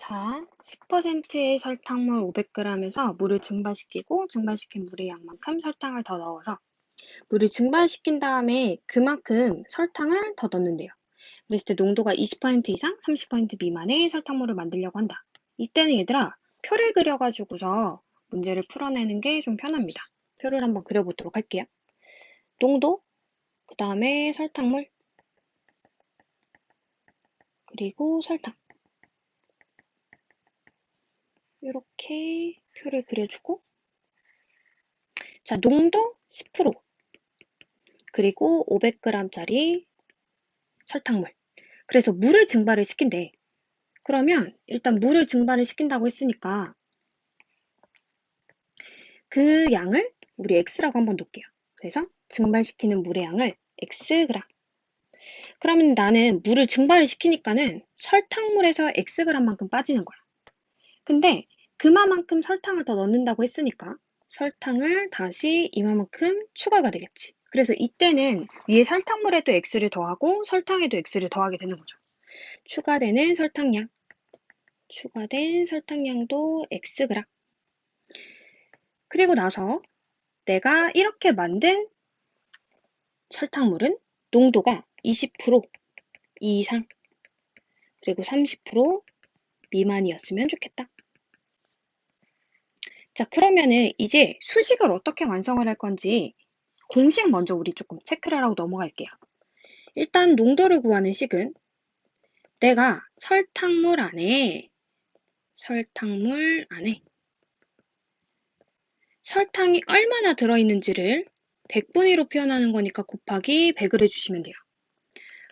자, 10%의 설탕물 500g에서 물을 증발시키고 증발시킨 물의 양만큼 설탕을 더 넣어서 물을 증발시킨 다음에 그만큼 설탕을 더 넣는데요. 그랬을 때 농도가 20% 이상, 30% 미만의 설탕물을 만들려고 한다. 이때는 얘들아, 표를 그려가지고서 문제를 풀어내는 게 좀 편합니다. 표를 한번 그려보도록 할게요. 농도, 그 다음에 설탕물, 그리고 설탕. 이렇게 표를 그려주고 자, 농도 10%, 그리고 500g짜리 설탕물. 그래서 물을 증발을 시킨대. 그러면 일단 물을 증발을 시킨다고 했으니까 그 양을 우리 x라고 한번 놓을게요. 그래서 증발시키는 물의 양을 xg. 그러면 나는 물을 증발을 시키니까는 설탕물에서 xg만큼 빠지는 거야. 근데 그만큼 설탕을 더 넣는다고 했으니까 설탕을 다시 이만큼 추가가 되겠지. 그래서 이때는 위에 설탕물에도 x를 더하고 설탕에도 x를 더하게 되는 거죠. 추가된 설탕량도 xg. 그리고 나서 내가 이렇게 만든 설탕물은 농도가 20% 이상 그리고 30% 미만이었으면 좋겠다. 자, 그러면은 이제 수식을 어떻게 완성을 할 건지 공식 먼저 우리 조금 체크를 하고 넘어갈게요. 일단 농도를 구하는 식은 내가 설탕물 안에 설탕이 얼마나 들어있는지를 100분위로 표현하는 거니까 곱하기 100을 해주시면 돼요.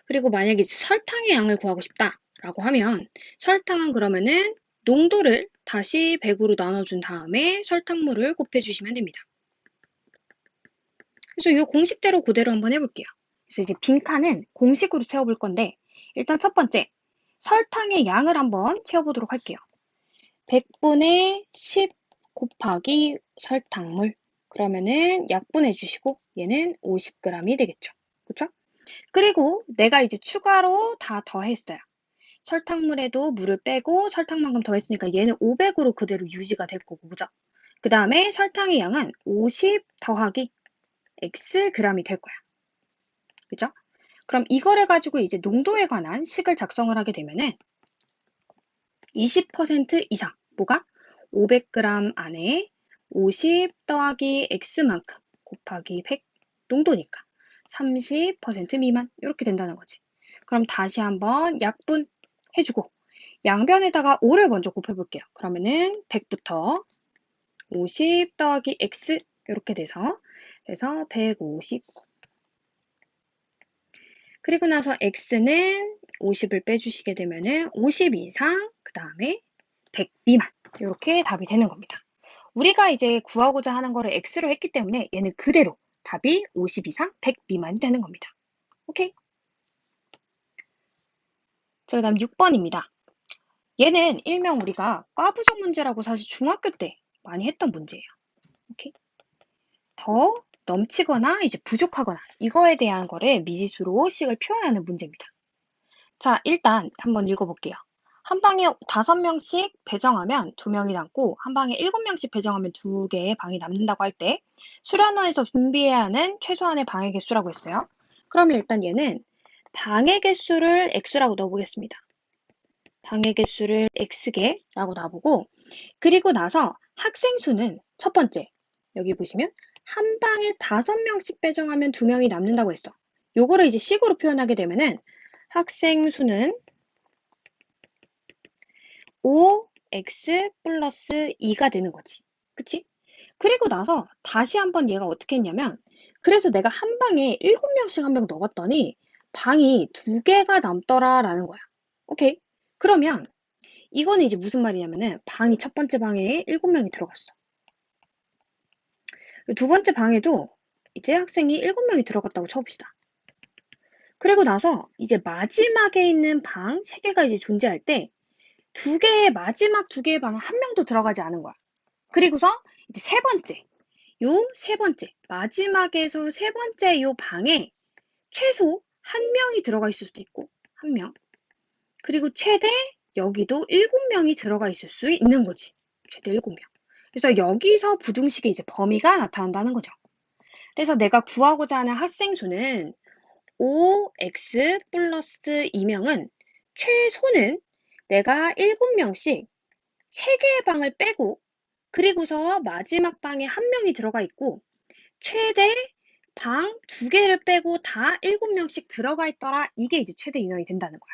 그리고 만약에 설탕의 양을 구하고 싶다라고 하면 설탕은 그러면은 농도를 다시 100으로 나눠준 다음에 설탕물을 곱해주시면 됩니다. 그래서 이 공식대로 그대로 한번 해볼게요. 그래서 이제 빈칸은 공식으로 채워볼 건데 일단 첫 번째 설탕의 양을 한번 채워보도록 할게요. 100분의 10 곱하기 설탕물 그러면은 약분해 주시고 얘는 50g이 되겠죠. 그쵸? 그리고 내가 이제 추가로 다 더했어요. 설탕물에도 물을 빼고 설탕만큼 더했으니까 얘는 500으로 그대로 유지가 될 거고, 그죠? 그 다음에 설탕의 양은 50 더하기 xg이 될 거야. 그죠? 그럼 이거를 가지고 이제 농도에 관한 식을 작성을 하게 되면은 20% 이상, 뭐가? 500g 안에 50 더하기 x만큼 곱하기 100 농도니까 30% 미만 이렇게 된다는 거지. 그럼 다시 한번 약분 해주고 양변에다가 5를 먼저 곱해볼게요. 그러면은 100부터 50 더하기 x 이렇게 돼서 150 그리고 나서 x는 50을 빼주시게 되면은 50 이상 그 다음에 100 미만 이렇게 답이 되는 겁니다. 우리가 이제 구하고자 하는 거를 x로 했기 때문에 얘는 그대로 답이 50 이상 100 미만이 되는 겁니다. 오케이? 자, 그 다음 6번입니다. 얘는 일명 우리가 과부족 문제라고 사실 중학교 때 많이 했던 문제예요. 오케이? 더 넘치거나 이제 부족하거나 이거에 대한 거를 미지수로 식을 표현하는 문제입니다. 자, 일단 한번 읽어볼게요. 한 방에 5명씩 배정하면 2명이 남고 한 방에 7명씩 배정하면 2개의 방이 남는다고 할 때 수련원에서 준비해야 하는 최소한의 방의 개수라고 했어요. 그러면 일단 얘는 방의 개수를 x라고 넣어보겠습니다. 방의 개수를 x개라고 놔보고 그리고 나서 학생 수는 첫 번째 여기 보시면 한 방에 5명씩 배정하면 2명이 남는다고 했어. 요거를 이제 식으로 표현하게 되면은 학생 수는 5x 플러스 2가 되는 거지. 그치? 그리고 나서 다시 한번 얘가 어떻게 했냐면 그래서 내가 한 방에 7명씩 한 명 넣어봤더니 방이 2개가 남더라 라는 거야. 오케이? 그러면 이거는 이제 무슨 말이냐면은 방이 첫 번째 방에 7명이 들어갔어. 두 번째 방에도 이제 학생이 7명이 들어갔다고 쳐봅시다. 그리고 나서 이제 마지막에 있는 방 3개가 이제 존재할 때 마지막 2개의 방에 한 명도 들어가지 않은 거야. 그리고서 이제 세 번째, 마지막에서 세 번째 요 방에 최소 한 명이 들어가 있을 수도 있고, 한 명. 그리고 최대 여기도 7명이 들어가 있을 수 있는 거지. 최대 7명. 그래서 여기서 부등식의 이제 범위가 나타난다는 거죠. 그래서 내가 구하고자 하는 학생 수는 5x 플러스 2명은 최소는 내가 7명씩 3개의 방을 빼고 그리고서 마지막 방에 1명이 들어가 있고 최대 방 2개를 빼고 다 7명씩 들어가 있더라. 이게 이제 최대 인원이 된다는 거야.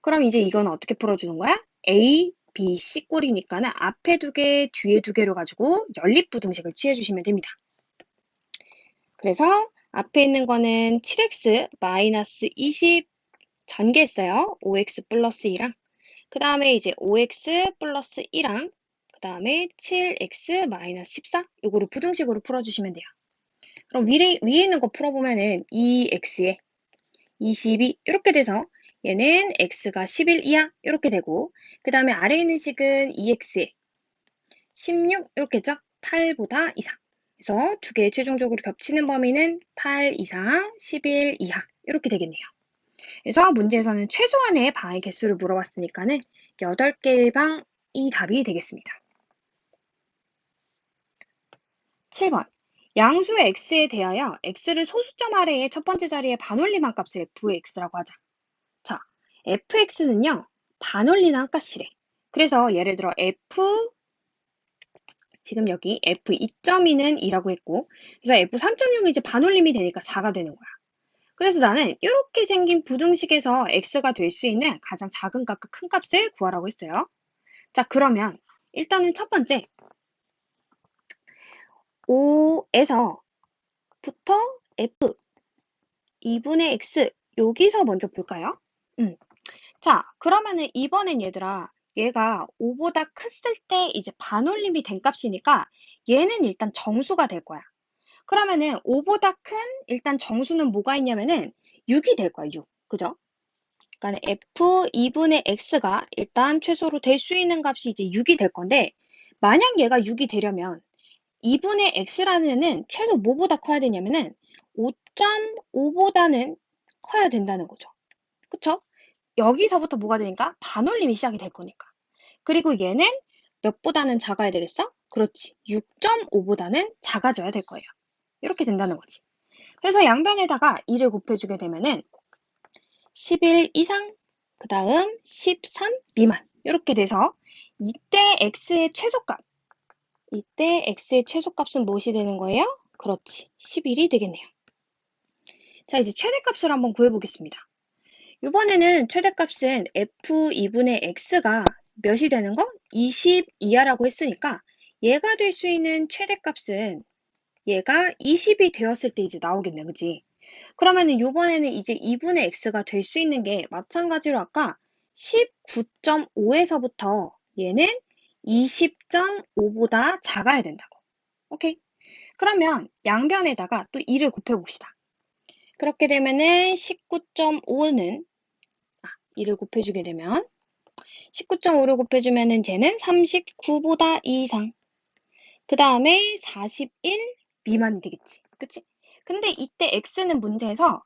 그럼 이제 이건 어떻게 풀어주는 거야? A, B, C 꼴이니까는 앞에 2개, 뒤에 2개로 가지고 연립부등식을 취해주시면 됩니다. 그래서 앞에 있는 거는 7x 마이너스 20 전개했어요. 5x 플러스 2랑 그 다음에 이제 5x 플러스 1랑 그 다음에 7x 마이너스 14 요거를 부등식으로 풀어주시면 돼요. 그럼 위에 있는 거 풀어보면은 2x에 22 이렇게 돼서 얘는 x가 11 이하 이렇게 되고 그 다음에 아래에 있는 식은 2x에 16 이렇게 했죠? 8보다 이상. 그래서 2개 최종적으로 겹치는 범위는 8 이상 11 이하 이렇게 되겠네요. 그래서 문제에서는 최소한의 방의 개수를 물어봤으니까는 8개의 방이 답이 되겠습니다. 7번. 양수 x에 대하여 x를 소수점 아래의 첫 번째 자리에 반올림한 값을 fx라고 하자. 자, fx는요, 반올림한 값이래. 그래서 예를 들어 지금 여기 f2.2는 2라고 했고, 그래서 f3.6이 이제 반올림이 되니까 4가 되는 거야. 그래서 나는 이렇게 생긴 부등식에서 x가 될 수 있는 가장 작은 값과 큰 값을 구하라고 했어요. 자, 그러면 일단은 첫 번째 5에서부터 f 2분의 x 여기서 먼저 볼까요? 자, 그러면은 이번엔 얘들아 얘가 5보다 컸을 때 이제 반올림이 된 값이니까 얘는 일단 정수가 될 거야. 그러면은 5보다 큰 일단 정수는 뭐가 있냐면은 6이 될 거야, 6. 그죠? 그러니까 f 2분의 x가 일단 최소로 될 수 있는 값이 이제 6이 될 건데 만약 얘가 6이 되려면 2분의 x라는 애는 최소 뭐보다 커야 되냐면은 5.5보다는 커야 된다는 거죠. 그쵸? 여기서부터 뭐가 되니까 반올림이 시작이 될 거니까. 그리고 얘는 몇보다는 작아야 되겠어? 그렇지. 6.5보다는 작아져야 될 거예요. 이렇게 된다는 거지. 그래서 양변에다가 2를 곱해주게 되면은 11 이상, 그 다음 13 미만. 이렇게 돼서 이때 x의 최소값. 이때 x의 최소값은 무엇이 되는 거예요? 그렇지. 11이 되겠네요. 자, 이제 최대값을 한번 구해보겠습니다. 이번에는 최대값은 f2분의 x가 몇이 되는 거? 20 이하라고 했으니까 얘가 될 수 있는 최대값은 얘가 20이 되었을 때 이제 나오겠네, 그지? 그러면은 이번에는 이제 2분의 x가 될 수 있는 게 마찬가지로 아까 19.5에서부터 얘는 20.5보다 작아야 된다고. 오케이? 그러면 양변에다가 또 2를 곱해봅시다. 그렇게 되면은 19.5는 2를 곱해주게 되면 19.5를 곱해주면은 쟤는 39보다 이상. 그 다음에 41 미만이 되겠지. 그치? 근데 이때 x는 문제에서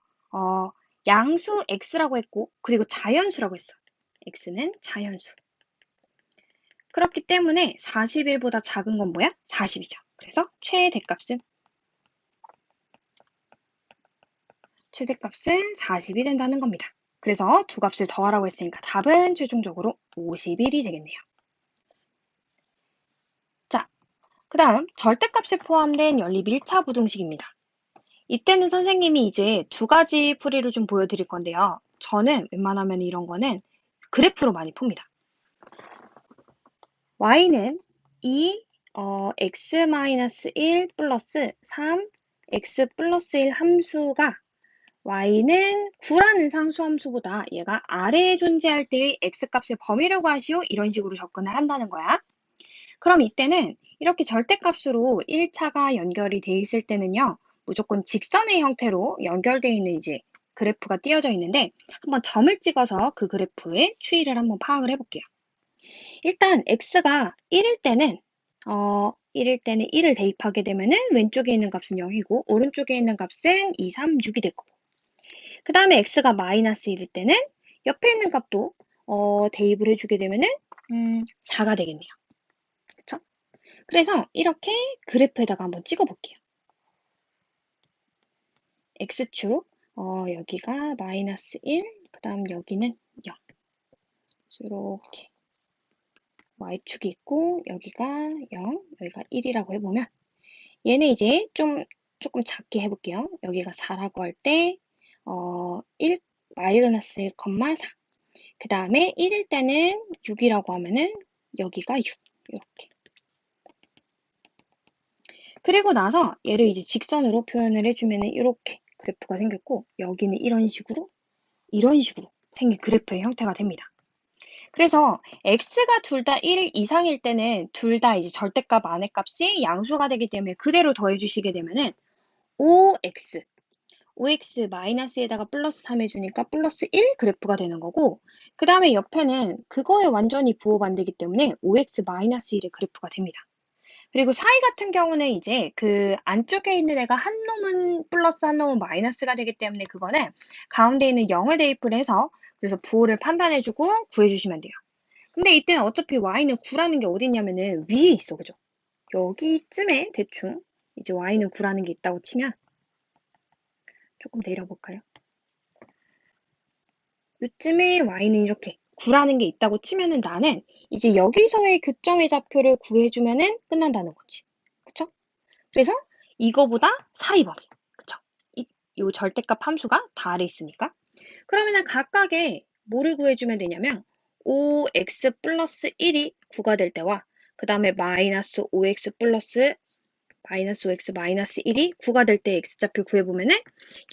양수 x라고 했고 그리고 자연수라고 했어. x는 자연수. 그렇기 때문에 41보다 작은 건 뭐야? 40이죠. 그래서 최대값은 40이 된다는 겁니다. 그래서 두 값을 더하라고 했으니까 답은 최종적으로 51이 되겠네요. 자, 그 다음 절대값에 포함된 연립 1차 부등식입니다. 이때는 선생님이 이제 두 가지 풀이를 좀 보여드릴 건데요. 저는 웬만하면 이런 거는 그래프로 많이 풉니다. y는 x-1 플러스 3 x 플러스 1 함수가 y는 9라는 상수함수보다 얘가 아래에 존재할 때의 x값의 범위를 구하시오 이런 식으로 접근을 한다는 거야. 그럼 이때는 이렇게 절대값으로 1차가 연결이 돼 있을 때는요. 무조건 직선의 형태로 연결되어 있는 이제 그래프가 띄어져 있는데 한번 점을 찍어서 그 그래프의 추이를 한번 파악을 해볼게요. 일단 x가 1일 때는 1을 대입하게 되면은 왼쪽에 있는 값은 0이고 오른쪽에 있는 값은 2, 3, 6이 될 거고 그 다음에 x가 마이너스 1일 때는 옆에 있는 값도 대입을 해주게 되면은 4가 되겠네요. 그쵸? 그래서 이렇게 그래프에다가 한번 찍어 볼게요. X축, 여기가 마이너스 1, 그 다음 여기는 0. 이렇게 Y축이 있고, 여기가 0, 여기가 1이라고 해보면, 얘는 이제 조금 작게 해볼게요. 여기가 4라고 할 때, 1, 마이너스 1,4. 그 다음에 1일 때는 6이라고 하면은, 여기가 6. 이렇게. 그리고 나서 얘를 이제 직선으로 표현을 해주면은 이렇게 그래프가 생겼고, 여기는 이런 식으로 생긴 그래프의 형태가 됩니다. 그래서 x가 둘 다 1 이상일 때는 둘 다 이제 절대값 안의 값이 양수가 되기 때문에 그대로 더해주시게 되면은 5x 마이너스에다가 플러스 3 해주니까 플러스 1 그래프가 되는 거고, 그 다음에 옆에는 그거에 완전히 부호반대이기 때문에 5x 마이너스 1의 그래프가 됩니다. 그리고 사이 같은 경우는 이제 그 안쪽에 있는 애가 한 놈은 플러스 한 놈은 마이너스가 되기 때문에 그거는 가운데 있는 0을 대입을 해서 그래서 부호를 판단해주고 구해주시면 돼요. 근데 이때는 어차피 y는 9라는 게 어디 있냐면은 위에 있어, 그죠? 여기쯤에 대충 이제 y는 9라는 게 있다고 치면 조금 내려볼까요? 요쯤에 y는 이렇게 9라는 게 있다고 치면은 나는 이제 여기서의 교점의 좌표를 구해주면은 끝난다는 거지. 그쵸? 그래서 이거보다 사이 범위. 그쵸? 요 절대값 함수가 다 아래 있으니까. 그러면은 각각의 뭐를 구해주면 되냐면 5x 플러스 1이 9가 될 때와 그 다음에 마이너스 5x 플러스 마이너스 5x 마이너스 1이 9가 될 때 x좌표 구해보면은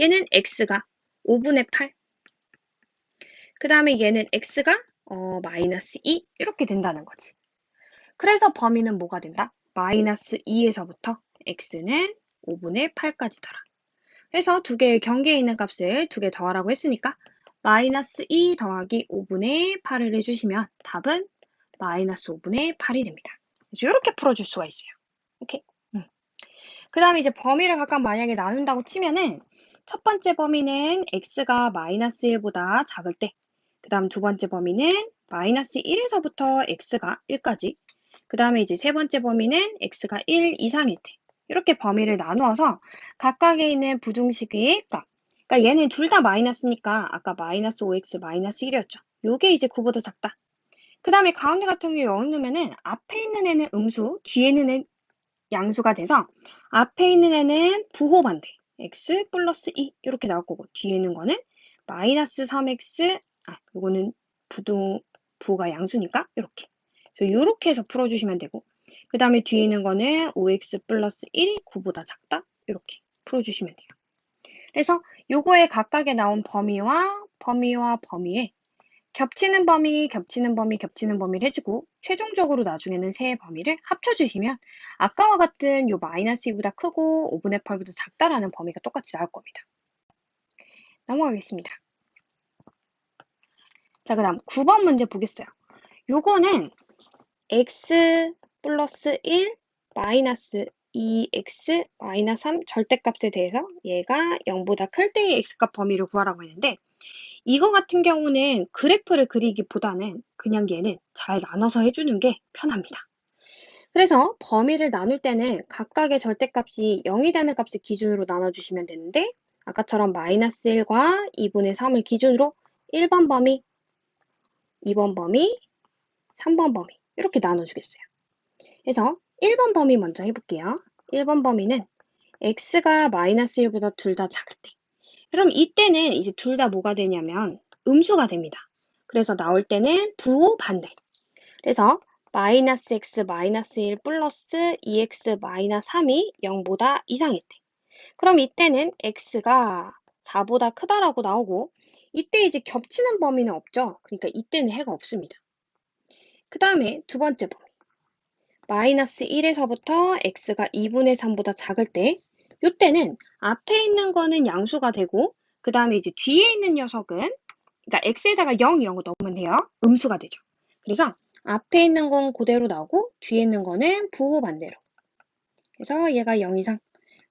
얘는 x가 5분의 8, 그 다음에 얘는 x가 마이너스 2 이렇게 된다는 거지. 그래서 범위는 뭐가 된다? 마이너스 2에서부터 x는 5분의 8까지 더라. 그래서 두 개의 경계에 있는 값을 두 개 더하라고 했으니까 마이너스 2 더하기 5분의 8을 해주시면 답은 마이너스 5분의 8이 됩니다. 그래서 이렇게 풀어줄 수가 있어요. 오케이? 그 다음에 이제 범위를 각각 만약에 나눈다고 치면은 첫 번째 범위는 x가 마이너스 1보다 작을 때, 그 다음 두 번째 범위는 마이너스 1에서부터 x가 1까지, 그 다음에 이제 세 번째 범위는 x가 1 이상일 때, 이렇게 범위를 나누어서 각각에 있는 부등식의 값, 그러니까 얘는 둘 다 마이너스니까 아까 마이너스 5x 마이너스 1이었죠. 요게 이제 9보다 작다. 그 다음에 가운데 같은 경우에 0을 넣으면은 앞에 있는 애는 음수, 뒤에 있는 애 양수가 돼서 앞에 있는 애는 부호 반대 x 플러스 2 이렇게 나올 거고, 뒤에 있는 거는 마이너스 3x, 요거는 부호가 양수니까 이렇게. 그래서 이렇게 해서 풀어주시면 되고, 그 다음에 뒤에 있는 거는 5x 플러스 1이 9보다 작다 이렇게 풀어주시면 돼요. 그래서 요거에 각각에 나온 범위와 범위에 겹치는 범위, 겹치는 범위, 겹치는 범위를 해주고 최종적으로 나중에는 세 범위를 합쳐주시면 아까와 같은 요 마이너스 2보다 크고 5분의 8보다 작다라는 범위가 똑같이 나올 겁니다. 넘어가겠습니다. 자, 그 다음 9번 문제 보겠어요. 요거는 x 플러스 1 마이너스 2x 마이너스 3 절대값에 대해서 얘가 0보다 클 때의 x값 범위를 구하라고 했는데, 이거 같은 경우는 그래프를 그리기보다는 그냥 얘는 잘 나눠서 해주는 게 편합니다. 그래서 범위를 나눌 때는 각각의 절대값이 0이 되는 값을 기준으로 나눠주시면 되는데, 아까처럼 마이너스 1과 2분의 3을 기준으로 1번 범위, 2번 범위, 3번 범위 이렇게 나눠주겠어요. 그래서 1번 범위 먼저 해볼게요. 1번 범위는 x가 마이너스 1보다 둘 다 작을 때, 그럼 이때는 이제 둘 다 뭐가 되냐면 음수가 됩니다. 그래서 나올 때는 부호 반대. 그래서 마이너스 x 마이너스 1 플러스 2x 마이너스 3이 0보다 이상일 때. 그럼 이때는 x가 4보다 크다라고 나오고, 이때 이제 겹치는 범위는 없죠. 그러니까 이때는 해가 없습니다. 그 다음에 두 번째 범위. 마이너스 1에서부터 x가 2분의 3보다 작을 때, 이때는 앞에 있는 거는 양수가 되고, 그 다음에 이제 뒤에 있는 녀석은, 그러니까 x에다가 0 이런 거 넣으면 돼요. 음수가 되죠. 그래서 앞에 있는 건 그대로 나오고, 뒤에 있는 거는 부호 반대로. 그래서 얘가 0 이상.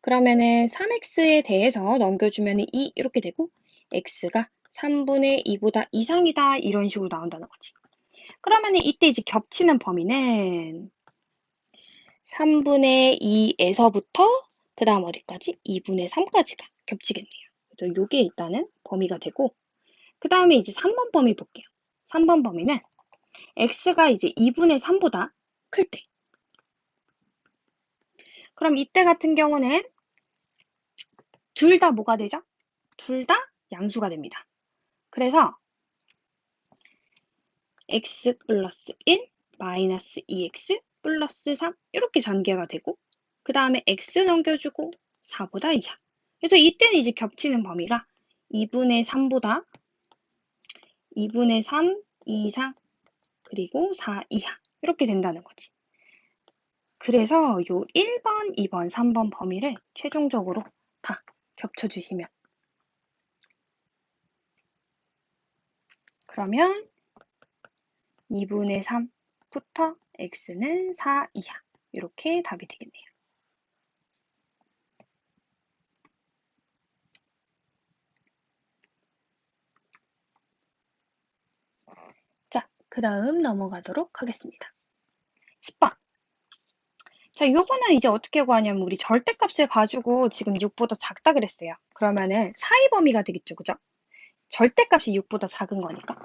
그러면은 3x에 대해서 넘겨주면 2 이렇게 되고, x가 3분의 2보다 이상이다. 이런 식으로 나온다는 거지. 그러면 이때 이제 겹치는 범위는 3분의 2에서부터 그 다음 어디까지? 2분의 3까지가 겹치겠네요. 그래서 이게 일단은 범위가 되고 그 다음에 이제 3번 범위 볼게요. 3번 범위는 x가 이제 2분의 3보다 클 때. 그럼 이때 같은 경우는 둘 다 뭐가 되죠? 둘 다 양수가 됩니다. 그래서 x 플러스 1 마이너스 2x 플러스 3 이렇게 전개가 되고 그 다음에 x 넘겨주고 4보다 이하. 그래서 이때는 이제 겹치는 범위가 2분의 3보다 2분의 3 이상 그리고 4 이하 이렇게 된다는 거지. 그래서 요 1번, 2번, 3번 범위를 최종적으로 다 겹쳐주시면 그러면 2분의 3부터 x는 4 이하 이렇게 답이 되겠네요. 자, 그 다음 넘어가도록 하겠습니다. 10번. 자, 요거는 이제 어떻게 구하냐면 우리 절대값을 가지고 지금 6보다 작다 그랬어요. 그러면은 사이 범위가 되겠죠, 그죠? 절대값이 6보다 작은 거니까.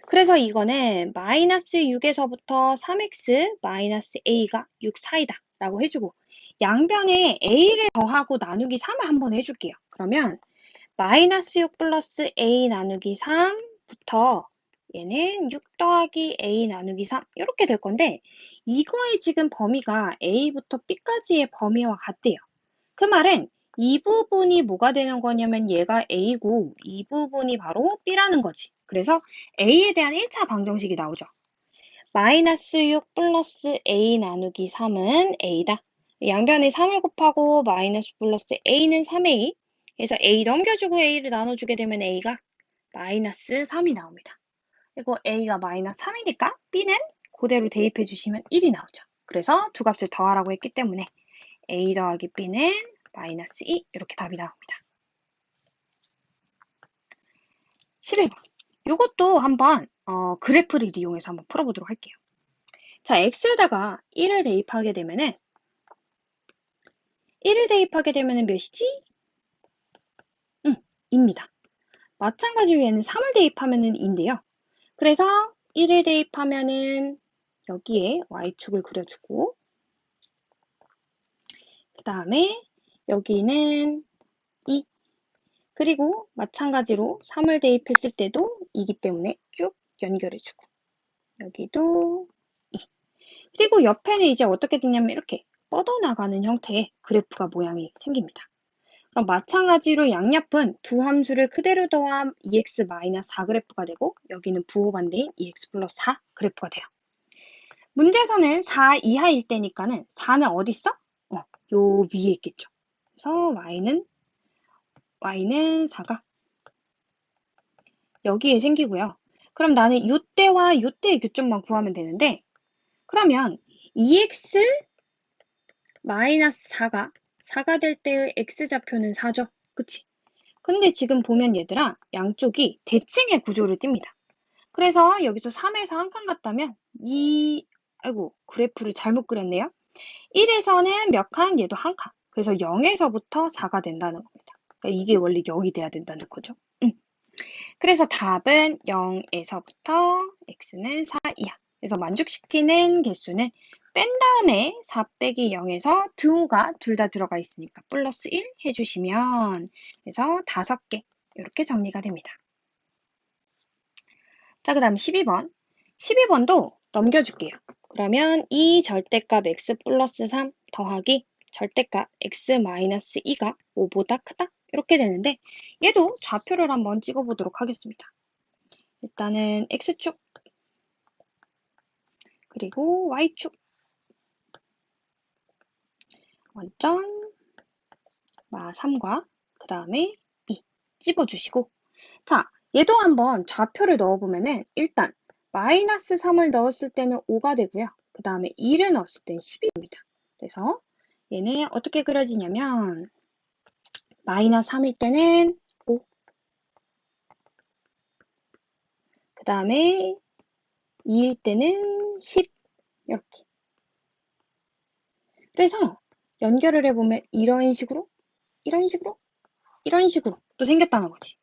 그래서 이거는 마이너스 6에서부터 3x 마이너스 a가 6 사이다 라고 해주고 양변에 a를 더하고 나누기 3을 한번 해줄게요. 그러면 마이너스 6 플러스 a 나누기 3부터 얘는 6 더하기 a 나누기 3 이렇게 될 건데 이거의 지금 범위가 a부터 b까지의 범위와 같대요. 그 말은 이 부분이 뭐가 되는 거냐면 얘가 a고 이 부분이 바로 b라는 거지. 그래서 a에 대한 1차 방정식이 나오죠. 마이너스 6 플러스 a 나누기 3은 a다. 양변에 3을 곱하고 마이너스 플러스 a는 3a. 그래서 a 넘겨주고 a를 나눠주게 되면 a가 마이너스 3이 나옵니다. 그리고 a가 마이너스 3이니까 b는 그대로 대입해 주시면 1이 나오죠. 그래서 두 값을 더하라고 했기 때문에 a 더하기 b는 마이너스 2 이렇게 답이 나옵니다. 11번. 이것도 한번 그래프를 이용해서 한번 풀어보도록 할게요. 자, x에다가 1을 대입하게 되면은 1을 대입하게 되면은 몇이지? 2입니다. 마찬가지로 얘는 3을 대입하면은 2인데요. 그래서 1을 대입하면은 여기에 y축을 그려주고 그 다음에 여기는 2 그리고 마찬가지로 3을 대입했을 때도 2기 때문에 쭉 연결해주고 여기도 2 그리고 옆에는 이제 어떻게 되냐면 이렇게 뻗어나가는 형태의 그래프가 모양이 생깁니다. 그럼 마찬가지로 양옆은 두 함수를 그대로 더한 2x-4 그래프가 되고 여기는 부호반대인 2x 플러스 4 그래프가 돼요. 문제에서는 4 이하일 때니까는 4는 어디 있어? 요 위에 있겠죠. 그래서 y는 4가 여기에 생기고요. 그럼 나는 요때와 요때의 교점만 구하면 되는데 그러면 2x 마이너스 4가 될 때의 x좌표는 4죠. 그치? 근데 지금 보면 얘들아 양쪽이 대칭의 구조를 띱니다. 그래서 여기서 3에서 한 칸 갔다면 아이고 그래프를 잘못 그렸네요. 1에서는 몇 칸? 얘도 한 칸. 그래서 0에서부터 4가 된다는 겁니다. 그러니까 이게 원래 0이 돼야 된다는 거죠. 그래서 답은 0에서부터 x는 4 이하. 그래서 만족시키는 개수는 뺀 다음에 4 빼기 0에서 두가 둘 다 들어가 있으니까 플러스 1 해주시면 그래서 5개 이렇게 정리가 됩니다. 자, 그 다음 12번. 12번도 넘겨줄게요. 그러면 이 절대값 x 플러스 3 더하기 절대값 x 마이너스 2가 5보다 크다? 이렇게 되는데 얘도 좌표를 한번 찍어보도록 하겠습니다. 일단은 x축 그리고 y축 원점 마 3과 그 다음에 2 찝어주시고 자 얘도 한번 좌표를 넣어보면은 일단 마이너스 3을 넣었을 때는 5가 되고요. 그 다음에 2를 넣었을 때는 10입니다. 그래서 얘는 어떻게 그려지냐면 마이너스 3일 때는 5 그 다음에 2일 때는 10 이렇게. 그래서 연결을 해보면 이런 식으로 이런 식으로 이런 식으로 또 생겼다는 거지.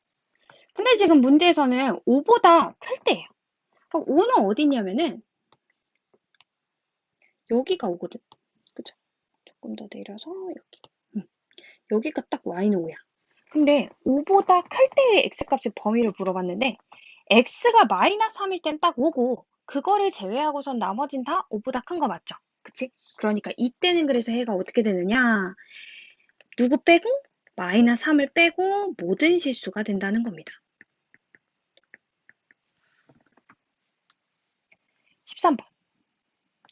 근데 지금 문제에서는 5보다 클 때예요. 그럼 5는 어디 있냐면은 여기가 5거든. 그죠? 조금 더 내려서 여기. 여기가 딱 y는 5야. 근데 5보다 클 때의 x값의 범위를 물어봤는데 x가 마이너스 3일 땐 딱 5고 그거를 제외하고선 나머진 다 5보다 큰 거 맞죠? 그치? 그러니까 이때는 그래서 해가 어떻게 되느냐? 누구 빼고? 마이너스 3을 빼고 모든 실수가 된다는 겁니다. 13번.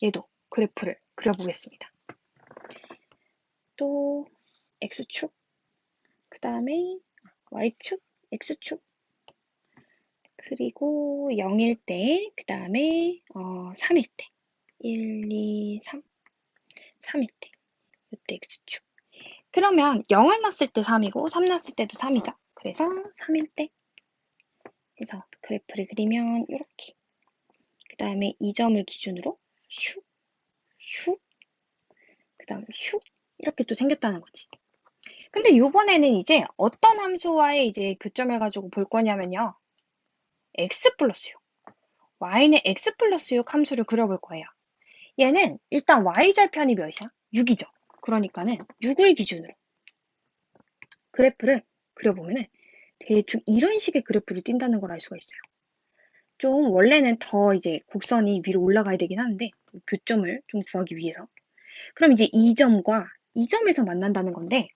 얘도 그래프를 그려보겠습니다. 또 x축, 그 다음에 y축, x축, 그리고 0일 때, 그 다음에 3일 때, 1, 2, 3, 3일 때, 이때 x축. 그러면 0을 넣었을 때 3이고 3 넣었을 때도 3이죠. 그래서 3일 때. 그래서 그래프를 그리면 이렇게. 그 다음에 이 점을 기준으로 슉, 슉, 그 다음 슉 이렇게 또 생겼다는 거지. 근데 이번에는 이제 어떤 함수와의 이제 교점을 가지고 볼 거냐면요. x 플러스 6, y는 x 플러스 6 함수를 그려볼 거예요. 얘는 일단 y절편이 몇이야? 6이죠. 그러니까는 6을 기준으로 그래프를 그려보면은 대충 이런 식의 그래프를 띈다는 걸 알 수가 있어요. 좀 원래는 더 이제 곡선이 위로 올라가야 되긴 하는데 교점을 좀 구하기 위해서. 그럼 이제 이 점과 이 점에서 만난다는 건데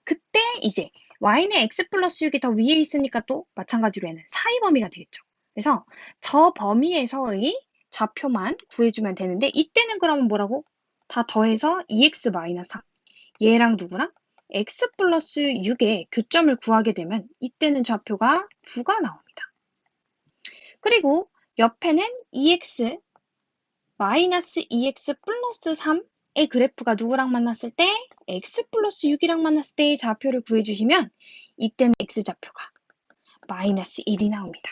그때 이제 y는 x 플러스 6이 더 위에 있으니까 또 마찬가지로 얘는 사이 범위가 되겠죠. 그래서 저 범위에서의 좌표만 구해주면 되는데 이때는 그러면 뭐라고? 다 더해서 2x 마이너스 3. 얘랑 누구랑? x 플러스 6의 교점을 구하게 되면 이때는 좌표가 9가 나옵니다. 그리고 옆에는 2x 마이너스 2x 플러스 3의 그래프가 누구랑 만났을 때? x 플러스 6이랑 만났을 때의 좌표를 구해주시면 이때는 x좌표가 마이너스 1이 나옵니다.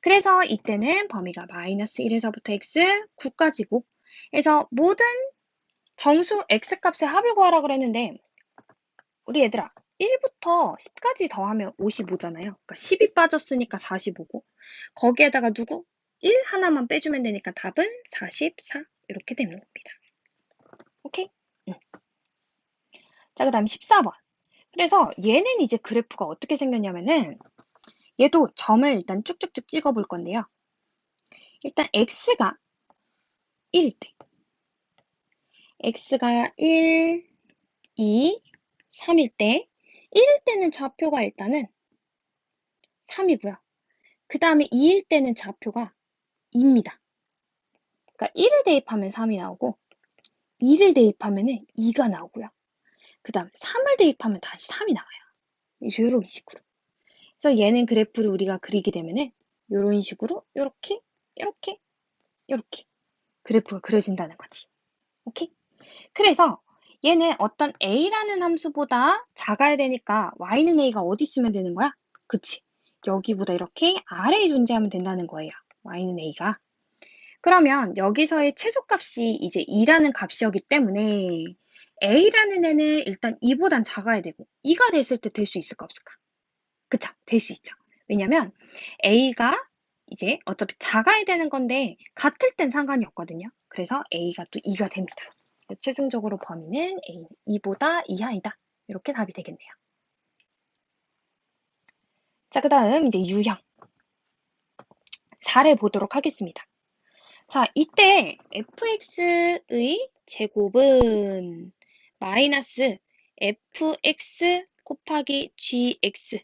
그래서 이때는 범위가 마이너스 1에서부터 x, 9까지고 그래서 모든 정수 x값의 합을 구하라 그랬는데 우리 얘들아 1부터 10까지 더하면 55잖아요. 그러니까 10이 빠졌으니까 45고 거기에다가 누구? 1 하나만 빼주면 되니까 답은 44 이렇게 되는 겁니다. 오케이? 자, 그 다음 14번. 그래서 얘는 이제 그래프가 어떻게 생겼냐면은 얘도 점을 일단 쭉쭉쭉 찍어 볼 건데요. 일단 x가 1일 때 x가 1, 2, 3일 때 1일 때는 좌표가 일단은 3이고요. 그 다음에 2일 때는 좌표가 2입니다. 그러니까 1을 대입하면 3이 나오고 2를 대입하면 2가 나오고요. 그 다음 3을 대입하면 다시 3이 나와요. 이런 식으로. 그래서 얘는 그래프를 우리가 그리게 되면은 이런 식으로 이렇게 이렇게 이렇게 그래프가 그려진다는 거지. 오케이? 그래서 얘는 어떤 a라는 함수보다 작아야 되니까 y는 a가 어디 있으면 되는 거야? 그치? 여기보다 이렇게 아래에 존재하면 된다는 거예요. y는 a가. 그러면 여기서의 최소값이 이제 2라는 값이었기 때문에 a라는 애는 일단 2보단 작아야 되고 2가 됐을 때 될 수 있을까 없을까? 그쵸? 될 수 있죠. 왜냐면 a가 이제 어차피 작아야 되는 건데 같을 땐 상관이 없거든요. 그래서 a가 또 2가 됩니다. 최종적으로 범위는 a 2보다 이하이다. 이렇게 답이 되겠네요. 자, 그 다음 이제 유형 4를 보도록 하겠습니다. 자, 이때 fx의 제곱은 마이너스 fx 곱하기 gx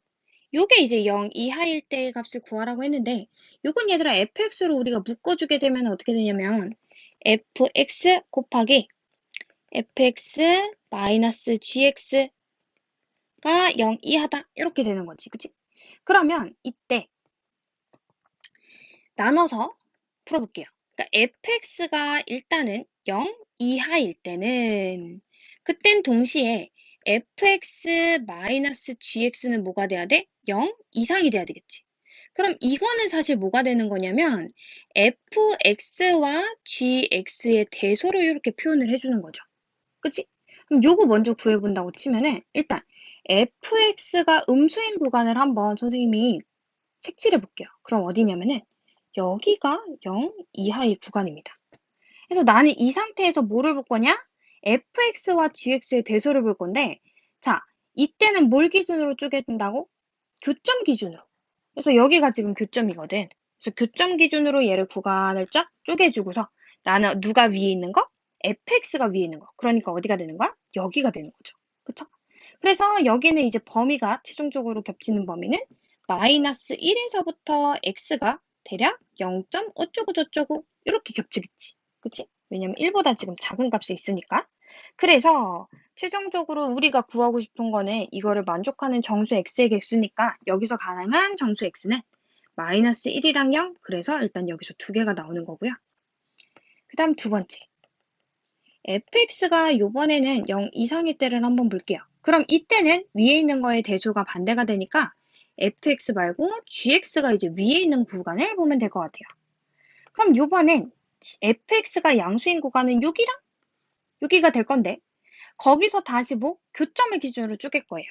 요게 이제 0 이하일 때의 값을 구하라고 했는데 요건 얘들아 fx로 우리가 묶어주게 되면 어떻게 되냐면 fx 곱하기 fx 마이너스 gx가 0 이하다 이렇게 되는 거지. 그치? 그러면 이때 나눠서 풀어볼게요. 그러니까 fx가 일단은 0 이하일 때는 그땐 동시에 fx 마이너스 gx는 뭐가 돼야 돼? 0 이상이 돼야 되겠지. 그럼 이거는 사실 뭐가 되는 거냐면 fx와 gx의 대소를 이렇게 표현을 해주는 거죠. 그치? 그럼 요거 먼저 구해본다고 치면은 일단 fx가 음수인 구간을 한번 선생님이 색칠해 볼게요. 그럼 어디냐면은 여기가 0 이하의 구간입니다. 그래서 나는 이 상태에서 뭐를 볼 거냐? fx와 gx의 대소를 볼 건데 자, 이때는 뭘 기준으로 쪼개준다고? 교점 기준으로. 그래서 여기가 지금 교점이거든. 그래서 교점 기준으로 얘를 구간을 쫙 쪼개주고서 나는 누가 위에 있는 거? fx가 위에 있는 거. 그러니까 어디가 되는 거야? 여기가 되는 거죠. 그쵸? 그래서 여기는 이제 범위가 최종적으로 겹치는 범위는 마이너스 1에서부터 x가 대략 0. 어쩌고 저쩌고 이렇게 겹치겠지. 그치? 왜냐면 1보다 지금 작은 값이 있으니까. 그래서 최종적으로 우리가 구하고 싶은 거는 이거를 만족하는 정수 x의 객수니까 여기서 가능한 정수 x는 마이너스 1이랑 0. 그래서 일단 여기서 두 개가 나오는 거고요. 그 다음 두 번째. fx가 요번에는 0 이상일 때를 한번 볼게요. 그럼 이때는 위에 있는 거의 대소가 반대가 되니까 fx 말고 gx가 이제 위에 있는 구간을 보면 될 것 같아요. 그럼 요번엔 fx가 양수인 구간은 여기랑 여기가 될 건데 거기서 다시 뭐 교점을 기준으로 쪼갤 거예요.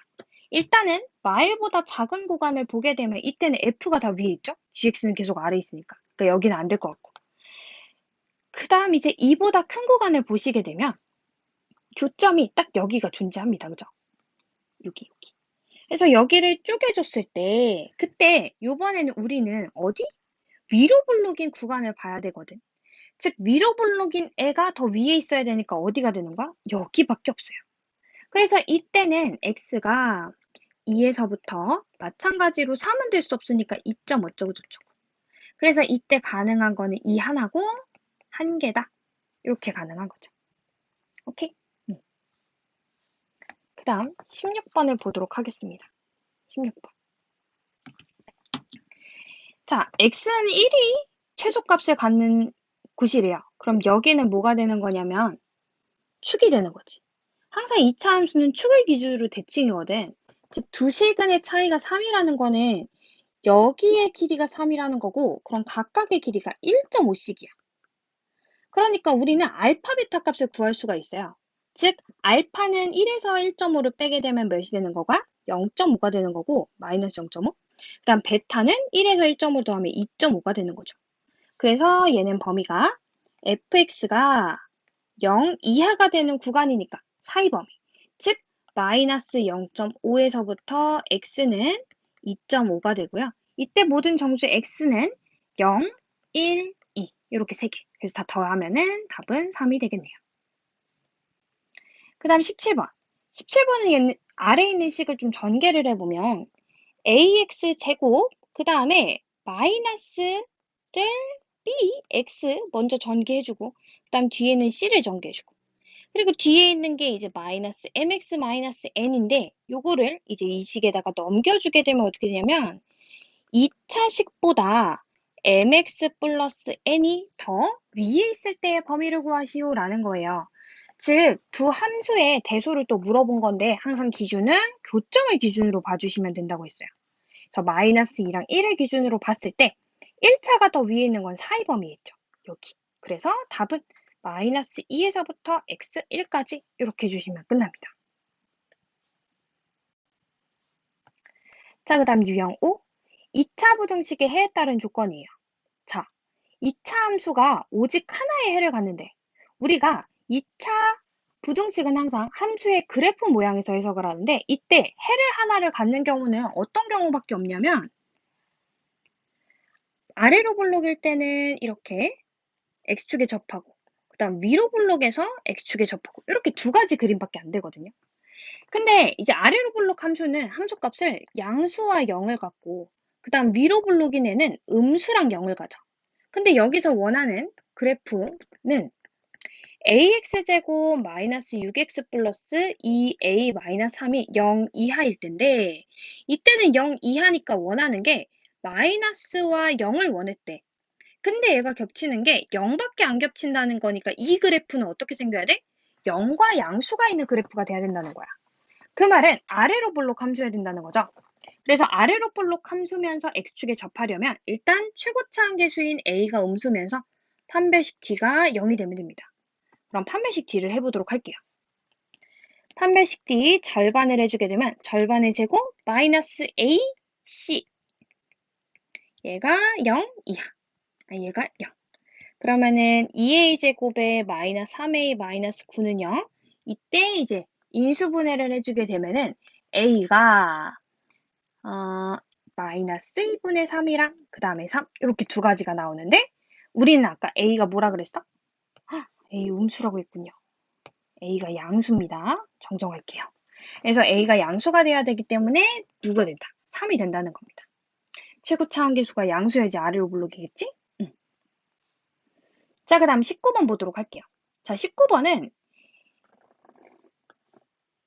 일단은 마일보다 작은 구간을 보게 되면 이때는 f가 다 위에 있죠? gx는 계속 아래에 있으니까. 그러니까 여기는 안 될 것 같고. 그 다음 이제 2보다 큰 구간을 보시게 되면 교점이 딱 여기가 존재합니다. 그죠? 여기. 그래서 여기를 쪼개줬을 때 그때 요번에는 우리는 어디? 위로 블록인 구간을 봐야 되거든. 즉 위로 블록인 애가 더 위에 있어야 되니까 어디가 되는 거야? 여기밖에 없어요. 그래서 이때는 x가 2에서부터 마찬가지로 3은 될 수 없으니까 2점 어쩌고 저쩌고. 그래서 이때 가능한 거는 이 하나고 한 개다. 이렇게 가능한 거죠. 오케이? 그 다음 16번을 보도록 하겠습니다. 16번. 자, x는 1이 최소값을 갖는 곳이래요. 그럼 여기는 뭐가 되는 거냐면 축이 되는 거지. 항상 2차 함수는 축을 기준으로 대칭이거든. 즉, 두 실근의 차이가 3이라는 거는 여기의 길이가 3이라는 거고 그럼 각각의 길이가 1.5씩이야. 그러니까 우리는 알파, 베타 값을 구할 수가 있어요. 즉 알파는 1에서 1.5를 빼게 되면 몇이 되는 거가? 0.5가 되는 거고 마이너스 0.5. 그 다음 베타는 1에서 1.5 더하면 2.5가 되는 거죠. 그래서 얘는 범위가 fx가 0 이하가 되는 구간이니까 사이 범위. 즉 마이너스 0.5에서부터 x는 2.5가 되고요. 이때 모든 정수 x는 0, 1, 2 이렇게 3개. 그래서 다 더하면은 답은 3이 되겠네요. 그 다음 17번. 17번은 아래에 있는 식을 좀 전개를 해보면 ax 제곱 그 다음에 마이너스를 bx 먼저 전개해주고 그 다음 뒤에는 c를 전개해주고 그리고 뒤에 있는 게 이제 마이너스 mx 마이너스 n인데 요거를 이제 이 식에다가 넘겨주게 되면 어떻게 되냐면 2차 식보다 mx 플러스 n이 더 위에 있을 때의 범위를 구하시오 라는 거예요. 즉, 두 함수의 대소를 또 물어본 건데 항상 기준은 교점을 기준으로 봐주시면 된다고 했어요. 그래서 마이너스 2랑 1을 기준으로 봤을 때 1차가 더 위에 있는 건 사이 범위였죠. 여기. 그래서 답은 마이너스 2에서부터 x1까지 이렇게 해주시면 끝납니다. 자, 그 다음 유형 5. 2차 부등식의 해에 따른 조건이에요. 자, 2차 함수가 오직 하나의 해를 갖는데 우리가 2차 부등식은 항상 함수의 그래프 모양에서 해석을 하는데 이때 해를 하나를 갖는 경우는 어떤 경우밖에 없냐면 아래로 블록일 때는 이렇게 x축에 접하고 그 다음 위로 블록에서 x축에 접하고 이렇게 두 가지 그림밖에 안 되거든요. 근데 이제 아래로 블록 함수는 함수값을 양수와 0을 갖고 그 다음 위로 블록인 애는 음수랑 0을 가져. 근데 여기서 원하는 그래프는 ax제곱 마이너스 6x 플러스 2a 마이너스 3이 0 이하일 텐데 이때는 0 이하니까 원하는 게 마이너스와 0을 원했대. 근데 얘가 겹치는 게 0밖에 안 겹친다는 거니까 이 그래프는 어떻게 생겨야 돼? 0과 양수가 있는 그래프가 돼야 된다는 거야. 그 말은 아래로 블록 함수해야 된다는 거죠. 그래서 아래로 볼록 함수면서 x축에 접하려면 일단 최고차 한계수인 a가 음수면서 판별식 d가 0이 되면 됩니다. 그럼 판별식 d를 해보도록 할게요. 판별식 d 절반을 해주게 되면 절반의 제곱 마이너스 ac 얘가 0 이하 얘가 0 그러면은 2a 제곱에 마이너스 3a 마이너스 9는 0 이때 이제 인수분해를 해주게 되면은 a가 마이너스 2분의 3이랑 그 다음에 3 이렇게 두 가지가 나오는데 우리는 아까 a가 뭐라 그랬어? a 음수라고 했군요. a가 양수입니다. 정정할게요. 그래서 a가 양수가 돼야 되기 때문에 누가 된다? 3이 된다는 겁니다. 최고차 한계수가 양수여야지 아래로 블록이겠지? 자, 그 다음 19번 보도록 할게요. 자, 19번은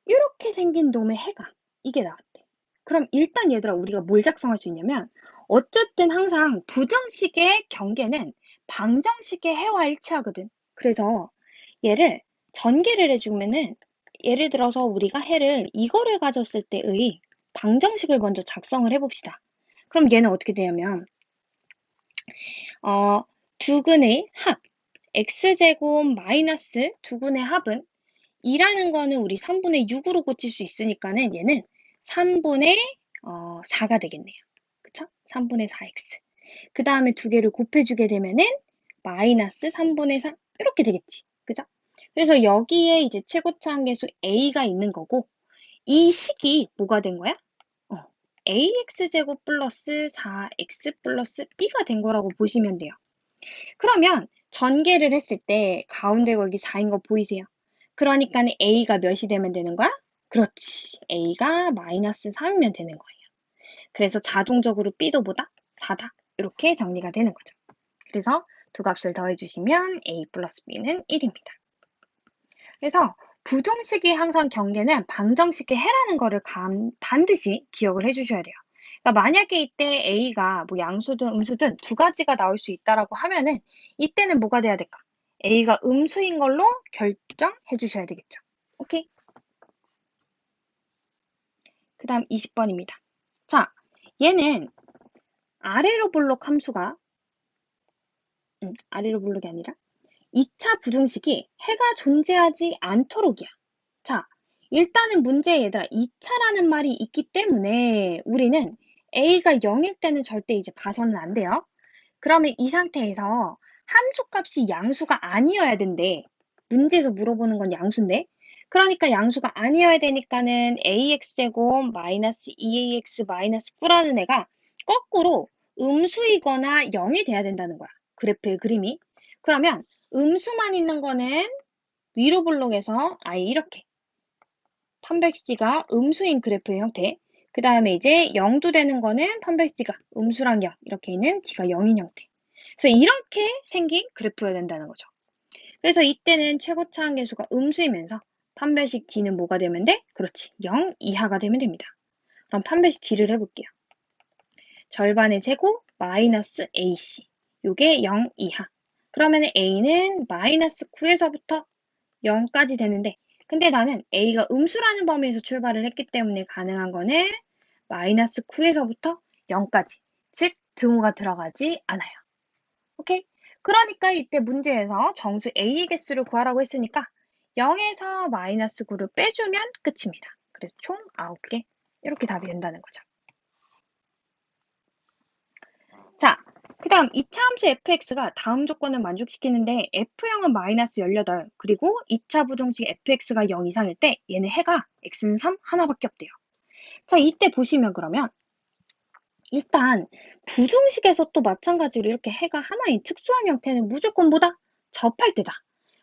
이렇게 생긴 놈의 해가 이게 나왔대. 그럼 일단 얘들아 우리가 뭘 작성할 수 있냐면 어쨌든 항상 부정식의 경계는 방정식의 해와 일치하거든. 그래서 얘를 전개를 해주면은 예를 들어서 우리가 해를 이거를 가졌을 때의 방정식을 먼저 작성을 해봅시다. 그럼 얘는 어떻게 되냐면 두근의 합 x제곱 마이너스 두근의 합은 2라는 거는 우리 3분의 6으로 고칠 수 있으니까는 얘는 3분의 4가 되겠네요. 그쵸? 3분의 4x. 그 다음에 두 개를 곱해주게 되면은 마이너스 3분의 4 이렇게 되겠지. 그죠? 그래서 여기에 이제 최고차 한계수 a가 있는 거고 이 식이 뭐가 된 거야? ax제곱 플러스 4x 플러스 b가 된 거라고 보시면 돼요. 그러면 전개를 했을 때 가운데 거기 4인 거 보이세요? 그러니까 a가 몇이 되면 되는 거야? 그렇지. a가 마이너스 3이면 되는 거예요. 그래서 자동적으로 b도 보다 4다. 이렇게 정리가 되는 거죠. 그래서 두 값을 더해주시면 a 플러스 b는 1입니다. 그래서 부정식의 항상 경계는 방정식의 해라는 거를 반드시 기억을 해주셔야 돼요. 그러니까 만약에 이때 a가 뭐 양수든 음수든 두 가지가 나올 수 있다라고 하면은 이때는 뭐가 돼야 될까? a가 음수인 걸로 결정해 주셔야 되겠죠. 오케이? 그 다음 20번입니다. 자, 얘는 아래로 볼록 함수가 아래로 볼록이 아니라 2차 부등식이 해가 존재하지 않도록이야. 자, 일단은 문제에 얘들아 2차라는 말이 있기 때문에 우리는 a가 0일 때는 절대 이제 봐서는 안 돼요. 그러면 이 상태에서 함수값이 양수가 아니어야 된대. 문제에서 물어보는 건 양수인데. 그러니까 양수가 아니어야 되니까는 ax제곱 마이너스 2ax 마이너스 9라는 애가 거꾸로 음수이거나 0이 돼야 된다는 거야. 그래프의 그림이. 그러면 음수만 있는 거는 위로 블록에서 아예 이렇게 판별식지가 음수인 그래프의 형태. 그 다음에 이제 0도 되는 거는 판별식지가 음수랑 0 이렇게 있는 d가 0인 형태. 그래서 이렇게 생긴 그래프여야 된다는 거죠. 그래서 이때는 최고차 한계수가 음수이면서 판별식 d는 뭐가 되면 돼? 그렇지. 0 이하가 되면 됩니다. 그럼 판별식 d를 해볼게요. 절반의 제곱 마이너스 ac. 요게 0 이하. 그러면 a는 마이너스 9에서부터 0까지 되는데 근데 나는 a가 음수라는 범위에서 출발을 했기 때문에 가능한 거는 마이너스 9에서부터 0까지. 즉 등호가 들어가지 않아요. 오케이? 그러니까 이때 문제에서 정수 a의 개수를 구하라고 했으니까 0에서 마이너스 9를 빼주면 끝입니다. 그래서 총 9개 이렇게 답이 된다는 거죠. 자, 그 다음 2차 함수 fx가 다음 조건을 만족시키는데 f형은 마이너스 18 그리고 2차 부정식 fx가 0 이상일 때 얘는 해가 x는 3 하나밖에 없대요. 자, 이때 보시면 그러면 일단 부정식에서 또 마찬가지로 이렇게 해가 하나인 특수한 형태는 무조건 뭐다? 접할 때다.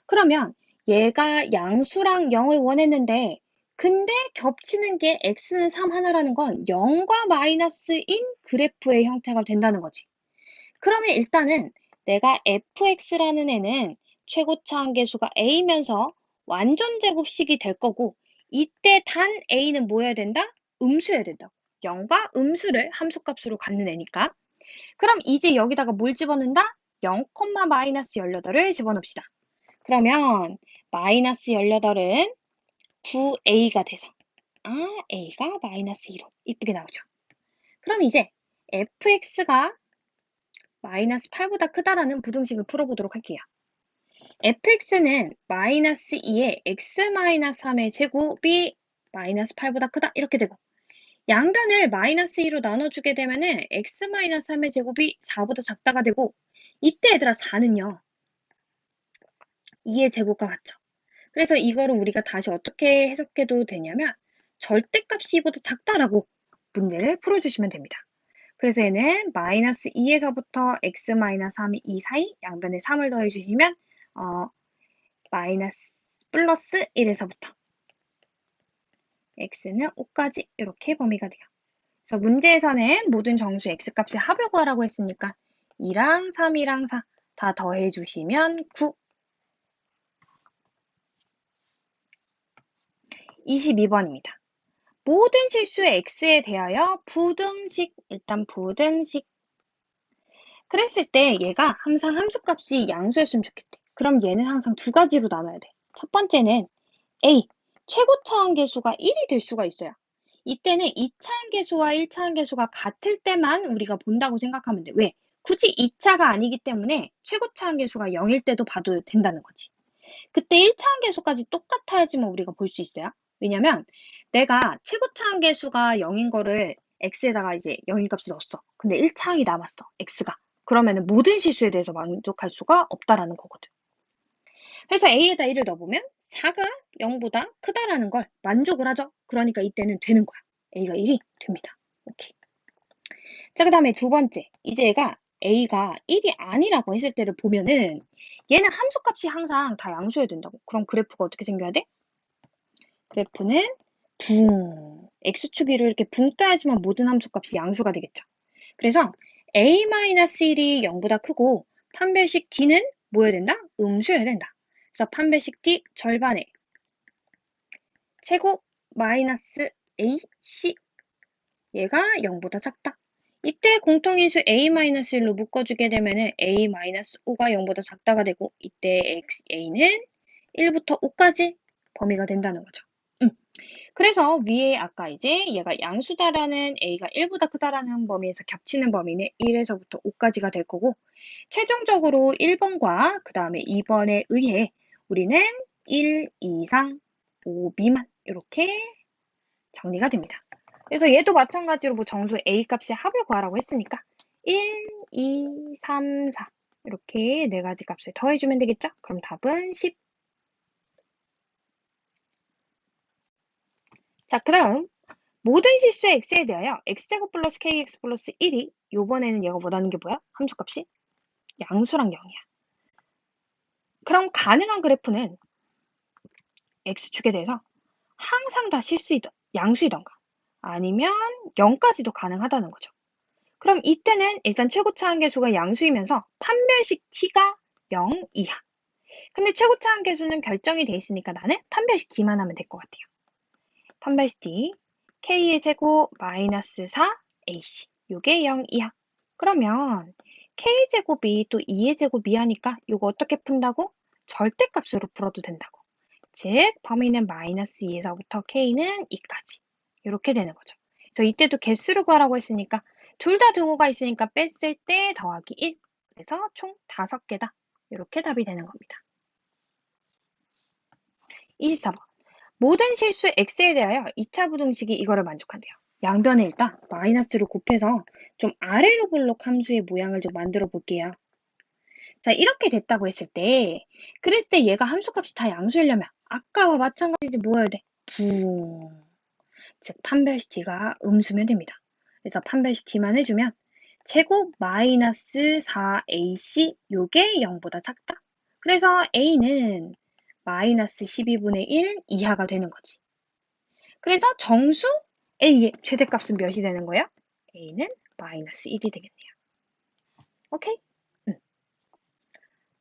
그러면 얘가 양수랑 0을 원했는데 근데 겹치는 게 x는 3 하나라는 건 0과 마이너스인 그래프의 형태가 된다는 거지. 그러면 일단은 내가 fx라는 애는 최고차 한계수가 a면서 완전 제곱식이 될 거고 이때 단 a는 뭐여야 된다? 음수여야 된다. 0과 음수를 함수값으로 갖는 애니까. 그럼 이제 여기다가 뭘 집어넣는다? 0, 마이너스 18을 집어넣읍시다. 그러면 마이너스 18은 9a가 돼서 a가 마이너스 2로 이쁘게 나오죠. 그럼 이제 fx가 마이너스 8보다 크다라는 부등식을 풀어보도록 할게요. fx는 마이너스 2의 x 마이너스 3의 제곱이 마이너스 8보다 크다 이렇게 되고 양변을 마이너스 2로 나눠주게 되면은 x 마이너스 3의 제곱이 4보다 작다가 되고 이때 얘들아 4는요 2의 제곱과 같죠. 그래서 이거를 우리가 다시 어떻게 해석해도 되냐면 절대값이 2보다 작다라고 문제를 풀어주시면 됩니다. 그래서 얘는 마이너스 2에서부터 x 마이너스 3이 2 사이 양변에 3을 더해주시면 마이너스 플러스 1에서부터 x는 5까지 이렇게 범위가 돼요. 그래서 문제에서는 모든 정수 x값의 합을 구하라고 했으니까 2랑 3이랑 4 다 더해주시면 9. 22번입니다. 모든 실수의 x에 대하여 부등식, 일단 부등식. 그랬을 때 얘가 항상 함수값이 양수였으면 좋겠대. 그럼 얘는 항상 두 가지로 나눠야 돼. 첫 번째는 a, 최고차항계수가 1이 될 수가 있어요. 이때는 2차항계수와 1차항계수가 같을 때만 우리가 본다고 생각하면 돼. 왜? 굳이 2차가 아니기 때문에 최고차항계수가 0일 때도 봐도 된다는 거지. 그때 1차항계수까지 똑같아야지만 우리가 볼 수 있어요. 왜냐면 내가 최고차항계수가 0인 거를 x에다가 이제 0인 값을 넣었어. 근데 1차항이 남았어. x가. 그러면은 모든 실수에 대해서 만족할 수가 없다라는 거거든. 그래서 a에다 1을 넣어보면 4가 0보다 크다라는 걸 만족을 하죠. 그러니까 이때는 되는 거야. a가 1이 됩니다. 오케이. 자, 그 다음에 두 번째. 이제 얘가 a가 1이 아니라고 했을 때를 보면은 얘는 함수값이 항상 다 양수여야 된다고. 그럼 그래프가 어떻게 생겨야 돼? 그래프는 붕. x축 위로 이렇게 붕 떠야지만 모든 함수값이 양수가 되겠죠. 그래서 a-1이 0보다 크고 판별식 d는 뭐여야 된다? 음수여야 된다. 그래서 판별식 d 절반에 제곱 마이너스 ac 얘가 0보다 작다. 이때 공통인수 a-1로 묶어주게 되면은 a-5가 0보다 작다가 되고 이때 a는 1부터 5까지 범위가 된다는 거죠. 그래서 위에 아까 이제 얘가 양수다라는 a가 1보다 크다라는 범위에서 겹치는 범위는 1에서부터 5까지가 될 거고 최종적으로 1번과 그 다음에 2번에 의해 우리는 1 이상 5 미만 이렇게 정리가 됩니다. 그래서 얘도 마찬가지로 뭐 정수 a 값의 합을 구하라고 했으니까 1, 2, 3, 4 이렇게 네 가지 값을 더해주면 되겠죠? 그럼 답은 10. 자, 그 다음 모든 실수의 x에 대하여 x제곱 플러스 kx 플러스 1이 요번에는 얘가 원하는 게 뭐야? 함수값이 양수랑 0이야. 그럼 가능한 그래프는 x축에 대해서 항상 다 양수이던가 아니면 0까지도 가능하다는 거죠. 그럼 이때는 일단 최고차항계수가 양수이면서 판별식 t가 0 이하. 근데 최고차항계수는 결정이 돼 있으니까 나는 판별식 t만 하면 될 것 같아요. 판별식 t k의 제곱 마이너스 4ac 요게 0 이하. 그러면 k제곱이 또 2의 제곱 이하니까 요거 어떻게 푼다고? 절대값으로 풀어도 된다고. 즉 범위는 마이너스 2에서부터 k는 2까지 이렇게 되는 거죠. 그래서 이때도 개수를 구하라고 했으니까 둘 다 등호가 있으니까 뺐을 때 더하기 1. 그래서 총 5개다. 이렇게 답이 되는 겁니다. 24번. 모든 실수 x에 대하여 2차 부등식이 이거를 만족한대요. 양변에 일단 마이너스를 곱해서 좀 아래로 볼록 함수의 모양을 좀 만들어 볼게요. 자, 이렇게 됐다고 했을 때, 그랬을 때 얘가 함수값이 다 양수이려면 아까와 마찬가지지 뭐여야 돼? 붕. 즉, 판별식 t가 음수면 됩니다. 그래서 판별식 t만 해주면 제곱 마이너스 4ac 요게 0보다 작다. 그래서 a는 마이너스 12분의 1 이하가 되는 거지. 그래서 정수 a의 최대값은 몇이 되는 거예요? a는 마이너스 1이 되겠네요. 오케이?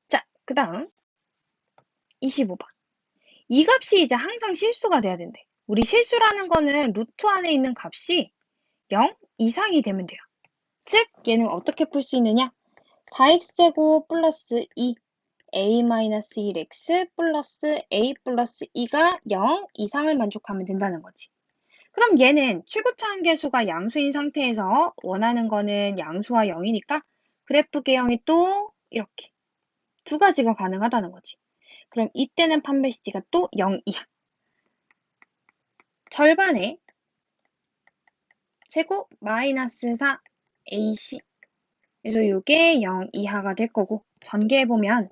자, 그 다음 25번. 이 값이 이제 항상 실수가 돼야 된대. 우리 실수라는 거는 루트 안에 있는 값이 0 이상이 되면 돼요. 즉, 얘는 어떻게 풀 수 있느냐? 4x제곱 플러스 2 a-1x 플러스 a 플러스 2가 0 이상을 만족하면 된다는 거지. 그럼 얘는 최고차항계수가 양수인 상태에서 원하는 거는 양수와 0이니까 그래프 개형이 또 이렇게 두 가지가 가능하다는 거지. 그럼 이때는 판별시티가 또 0 이하. 절반의 제곱 마이너스 4 AC. 그래서 이게 0 이하가 될 거고 전개해보면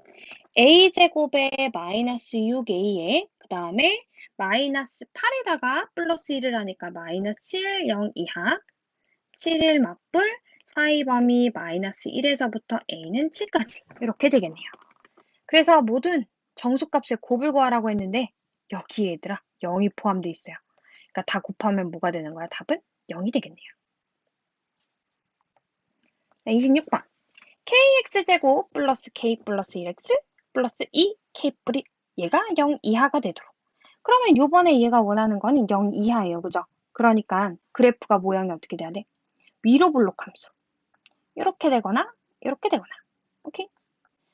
a제곱에 마이너스 6a에 그 다음에 마이너스 8에다가 플러스 1을 하니까 마이너스 7, 0 이하 7일 맞불 4의 범위 마이너스 1에서부터 a는 7까지 이렇게 되겠네요. 그래서 모든 정수값의 곱을 구하라고 했는데 여기에 얘들아 0이 포함되어 있어요. 그러니까 다 곱하면 뭐가 되는 거야? 답은 0이 되겠네요. 26번 kx제곱 플러스 k 플러스 1x 플러스 2k 뿌리 얘가 0 이하가 되도록. 그러면 요번에 얘가 원하는 거는 0 이하예요. 그죠? 그러니까 그래프가 모양이 어떻게 돼야 돼? 위로 블록 함수. 이렇게 되거나 이렇게 되거나. 오케이?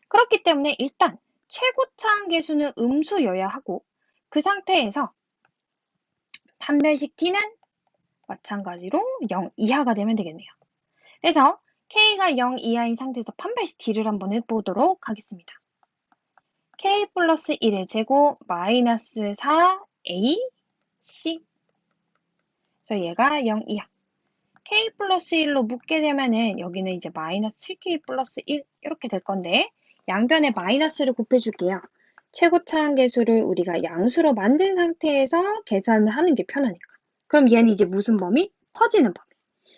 그렇기 때문에 일단 최고차항 계수는 음수여야 하고 그 상태에서 판별식 t는 마찬가지로 0 이하가 되면 되겠네요. 그래서 k가 0 이하인 상태에서 판별식 t를 한번 해보도록 하겠습니다. k 플러스 1의 제곱 마이너스 4a c. 그래서 얘가 0 이하. k 플러스 1로 묶게 되면은 여기는 이제 마이너스 7k 플러스 1 이렇게 될 건데 양변에 마이너스를 곱해줄게요. 최고차항 계수를 우리가 양수로 만든 상태에서 계산을 하는 게 편하니까. 그럼 얘는 이제 무슨 범위? 퍼지는 범위.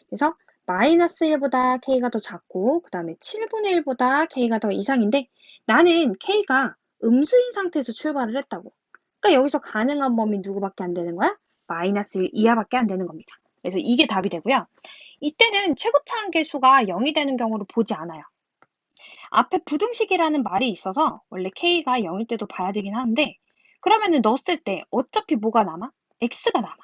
그래서 마이너스 1보다 k가 더 작고 그 다음에 7분의 1보다 k가 더 이상인데 나는 k가 음수인 상태에서 출발을 했다고. 그러니까 여기서 가능한 범위 누구밖에 안 되는 거야? 마이너스 1 이하밖에 안 되는 겁니다. 그래서 이게 답이 되고요. 이때는 최고차항 계수가 0이 되는 경우를 보지 않아요. 앞에 부등식이라는 말이 있어서 원래 k가 0일 때도 봐야 되긴 하는데 그러면은 넣었을 때 어차피 뭐가 남아? x가 남아.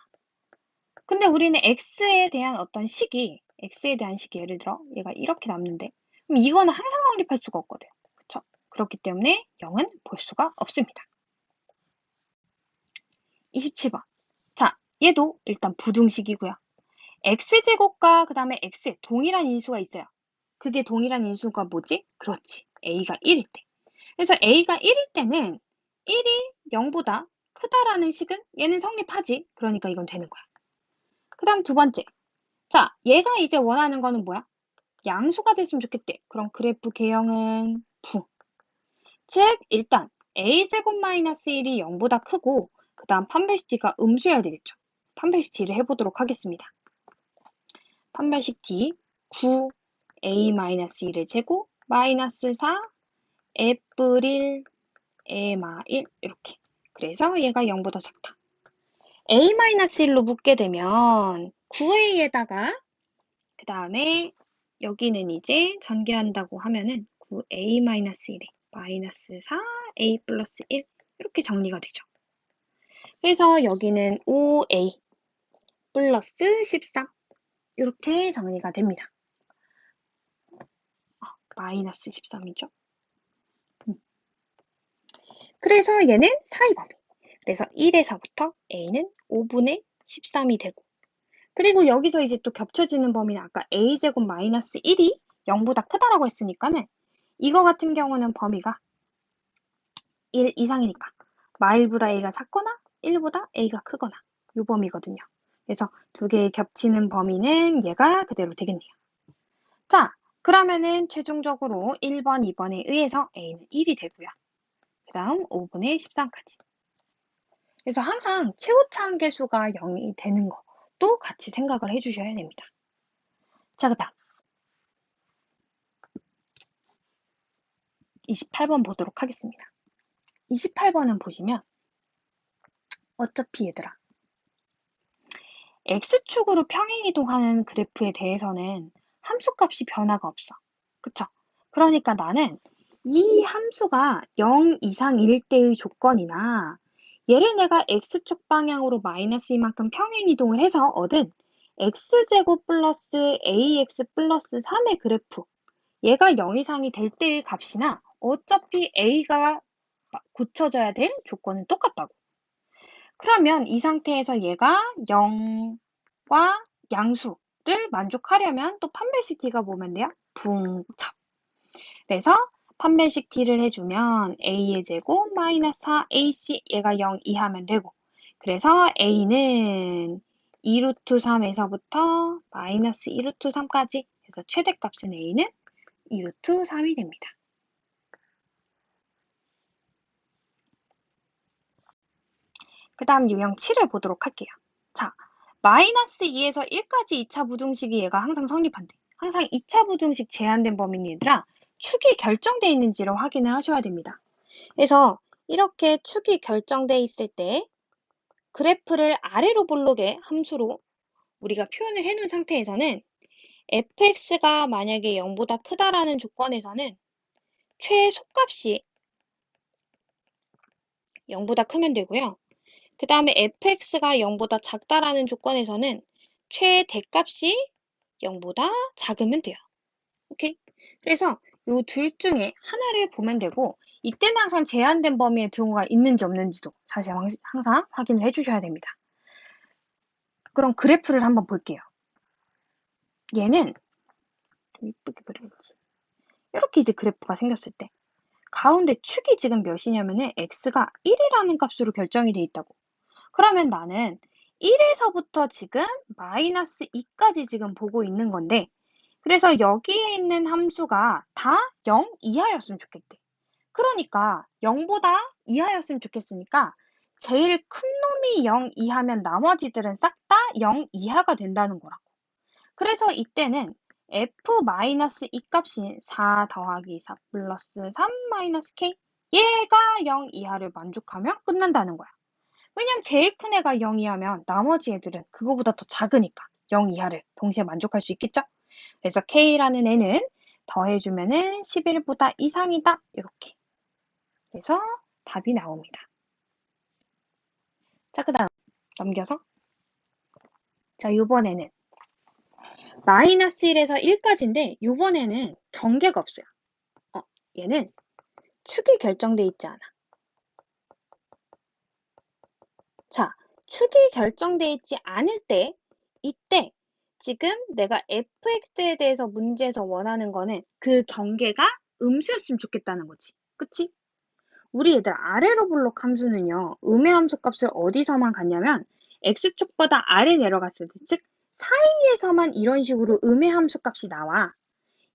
근데 우리는 x에 대한 어떤 식이 x에 대한 식이 예를 들어 얘가 이렇게 남는데 그럼 이거는 항상 성립할 수가 없거든. 그쵸? 그렇기 때문에 0은 볼 수가 없습니다. 27번. 자, 얘도 일단 부등식이고요. x제곱과 그 다음에 x에 동일한 인수가 있어요. 그게 동일한 인수가 뭐지? 그렇지. a가 1일 때. 그래서 a가 1일 때는 1이 0보다 크다라는 식은 얘는 성립하지. 그러니까 이건 되는 거야. 그 다음 두 번째. 자, 얘가 이제 원하는 거는 뭐야? 양수가 됐으면 좋겠대. 그럼 그래프 개형은 부. 즉, 일단 a제곱 마이너스 1이 0보다 크고 그 다음 판별식 t가 음수여야 되겠죠. 판별식 t를 해보도록 하겠습니다. 판별식 t 9a-1의 제곱 마이너스 4 애플 1 에마 1 이렇게. 그래서 얘가 0보다 작다. a-1로 묶게 되면 9a에다가 그 다음에 여기는 이제 전개한다고 하면은 9a-1에 마이너스 4a 플러스 1 이렇게 정리가 되죠. 그래서 여기는 5a 플러스 13 이렇게 정리가 됩니다. 마이너스 13이죠. 그래서 얘는 사이 범위. 그래서 1에서부터 a는 5분의 13이 되고 그리고 여기서 이제 또 겹쳐지는 범위는 아까 a제곱 마이너스 1이 0보다 크다라고 했으니까는 이거 같은 경우는 범위가 1 이상이니까 마일보다 a가 작거나 1보다 a가 크거나 이 범위거든요. 그래서 두 개의 겹치는 범위는 얘가 그대로 되겠네요. 자, 그러면은 최종적으로 1번, 2번에 의해서 a는 1이 되고요. 그 다음 5분의 13까지. 그래서 항상 최고차항 계수가 0이 되는 것도 같이 생각을 해주셔야 됩니다. 자, 그 다음 28번 보도록 하겠습니다. 28번은 보시면 어차피 얘들아 x축으로 평행이동하는 그래프에 대해서는 함수값이 변화가 없어. 그쵸? 그러니까 나는 이 함수가 0 이상일 때의 조건이나 얘를 내가 x축 방향으로 마이너스 이만큼 평행이동을 해서 얻은 x제곱 플러스 ax 플러스 3의 그래프 얘가 0 이상이 될 때의 값이나 어차피 a가 고쳐져야 될 조건은 똑같다고. 그러면 이 상태에서 얘가 0과 양수를 만족하려면 또 판별식 t가 뭐면 돼요? 붕첩. 그래서 판별식 t를 해주면 a의 제곱 마이너스 4ac 얘가 0 이하면 되고, 그래서 a는 2루트 3에서부터 마이너스 2루트 3까지 해서 최대값은 a는 2루트 3이 됩니다. 그 다음 유형 7을 보도록 할게요. 자, 마이너스 2에서 1까지 2차 부등식이 얘가 항상 성립한대. 항상 2차 부등식 제한된 범위는 얘들아, 축이 결정되어 있는지를 확인을 하셔야 됩니다. 그래서 이렇게 축이 결정되어 있을 때 그래프를 아래로 볼록의 함수로 우리가 표현을 해놓은 상태에서는 fx가 만약에 0보다 크다라는 조건에서는 최소값이 0보다 크면 되고요. 그 다음에 fx가 0보다 작다라는 조건에서는 최대값이 0보다 작으면 돼요. 오케이? 그래서 이 둘 중에 하나를 보면 되고, 이때는 항상 제한된 범위의 등호가 있는지 없는지도 사실 항상 확인을 해주셔야 됩니다. 그럼 그래프를 한번 볼게요. 얘는 좀 이쁘게 그려야지. 이렇게 이제 그래프가 생겼을 때 가운데 축이 지금 몇이냐면은 x가 1이라는 값으로 결정이 돼 있다고. 그러면 나는 1에서부터 지금 마이너스 2까지 지금 보고 있는 건데, 그래서 여기에 있는 함수가 다 0 이하였으면 좋겠대. 그러니까 0보다 이하였으면 좋겠으니까 제일 큰 놈이 0 이하면 나머지들은 싹 다 0 이하가 된다는 거라고. 그래서 이때는 f-2 값인 4 더하기 4 플러스 3 마이너스 k 얘가 0 이하를 만족하면 끝난다는 거야. 왜냐면 제일 큰 애가 0 이하면 나머지 애들은 그거보다 더 작으니까 0 이하를 동시에 만족할 수 있겠죠? 그래서 k라는 애는 더해주면은 11보다 이상이다. 이렇게. 그래서 답이 나옵니다. 자, 그 다음 넘겨서. 자, 이번에는 마이너스 1에서 1까지인데 이번에는 경계가 없어요. 얘는 축이 결정돼 있지 않아. 자, 축이 결정돼 있지 않을 때, 이때 지금 내가 fx에 대해서 문제에서 원하는 거는 그 경계가 음수였으면 좋겠다는 거지. 그치? 우리 얘들 아래로 볼록 함수는요, 음의 함수 값을 어디서만 갖냐면 x축보다 아래 내려갔을 때, 즉 사이에서만 이런 식으로 음의 함수 값이 나와.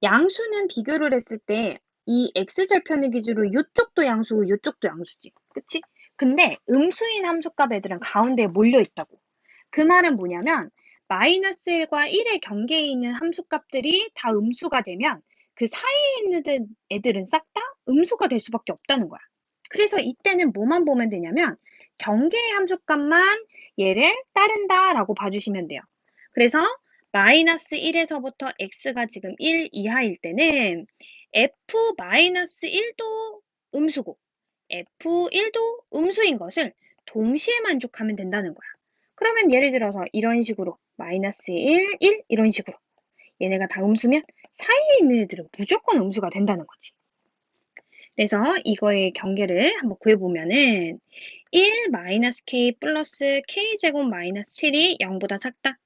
양수는 비교를 했을 때 이 x절편을 기준으로 이쪽도 양수고 이쪽도 양수지. 그치? 근데 음수인 함수값 애들은 가운데에 몰려 있다고. 그 말은 뭐냐면 마이너스 1과 1의 경계에 있는 함수값들이 다 음수가 되면 그 사이에 있는 애들은 싹 다 음수가 될 수밖에 없다는 거야. 그래서 이때는 뭐만 보면 되냐면 경계의 함수값만 얘를 따른다라고 봐주시면 돼요. 그래서 마이너스 1에서부터 x가 지금 1 이하일 때는 f-1도 음수고 f1도 음수인 것을 동시에 만족하면 된다는 거야. 그러면 예를 들어서 이런 식으로 마이너스 1, 1 이런 식으로 얘네가 다 음수면 사이에 있는 애들은 무조건 음수가 된다는 거지. 그래서 이거의 경계를 한번 구해보면은 1 마이너스 k 플러스 k제곱 마이너스 7이 0보다 작다.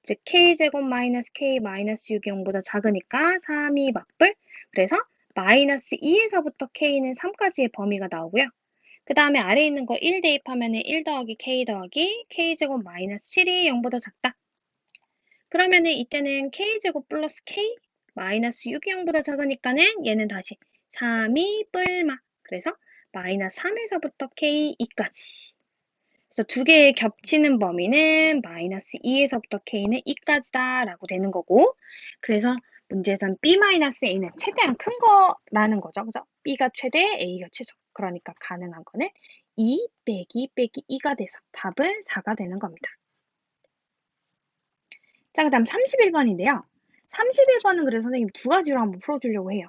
즉 k제곱 마이너스 k 마이너스 6이 0보다 작으니까 3이 맞불. 그래서 마이너스 2에서부터 k는 3까지의 범위가 나오고요. 그 다음에 아래에 있는 거 1 대입하면은 1 더하기 k제곱 마이너스 7이 0보다 작다. 그러면은 이때는 k제곱 플러스 k 마이너스 6이 0보다 작으니까는 얘는 다시 3이 뿔마. 그래서 마이너스 3에서부터 k2까지. 그래서 두 개의 겹치는 범위는 마이너스 2에서부터 k는 2까지다 라고 되는 거고, 그래서 문제에선 b-a는 최대한 큰 거라는 거죠. 그죠? b가 최대, a가 최소. 그러니까 가능한 거는 2 빼기 2가 돼서 답은 4가 되는 겁니다. 자, 그 다음 31번인데요. 31번은 그래서 선생님 두 가지로 한번 풀어주려고 해요.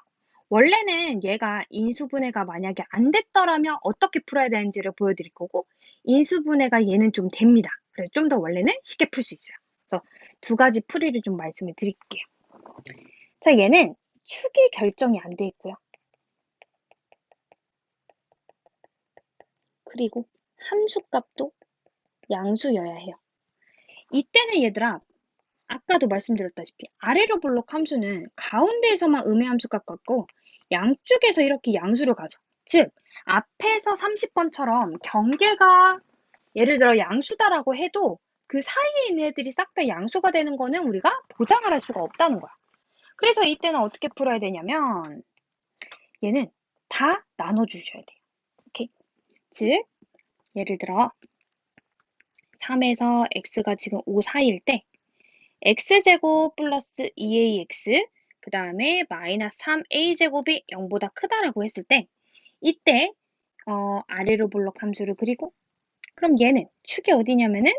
원래는 얘가 인수분해가 만약에 안 됐더라면 어떻게 풀어야 되는지를 보여드릴 거고, 인수분해가 얘는 좀 됩니다. 그래서 좀 더 원래는 쉽게 풀 수 있어요. 그래서 두 가지 풀이를 좀 말씀을 드릴게요. 자, 얘는 축이 결정이 안 돼 있고요. 그리고 함수값도 양수여야 해요. 이때는 얘들아, 아까도 말씀드렸다시피 아래로 볼록 함수는 가운데에서만 음의 함수가 같고 양쪽에서 이렇게 양수를 가져. 즉, 앞에서 30번처럼 경계가 예를 들어 양수다라고 해도 그 사이에 있는 애들이 싹 다 양수가 되는 거는 우리가 보장을 할 수가 없다는 거야. 그래서 이때는 어떻게 풀어야 되냐면 얘는 다 나눠주셔야 돼요. 오케이? 즉, 예를 들어 3에서 x가 지금 5 사이일 때 x제곱 플러스 2ax 그 다음에 마이너스 3a제곱이 0보다 크다라고 했을 때 이때 아래로 볼록 함수를 그리고 그럼 얘는 축이 어디냐면은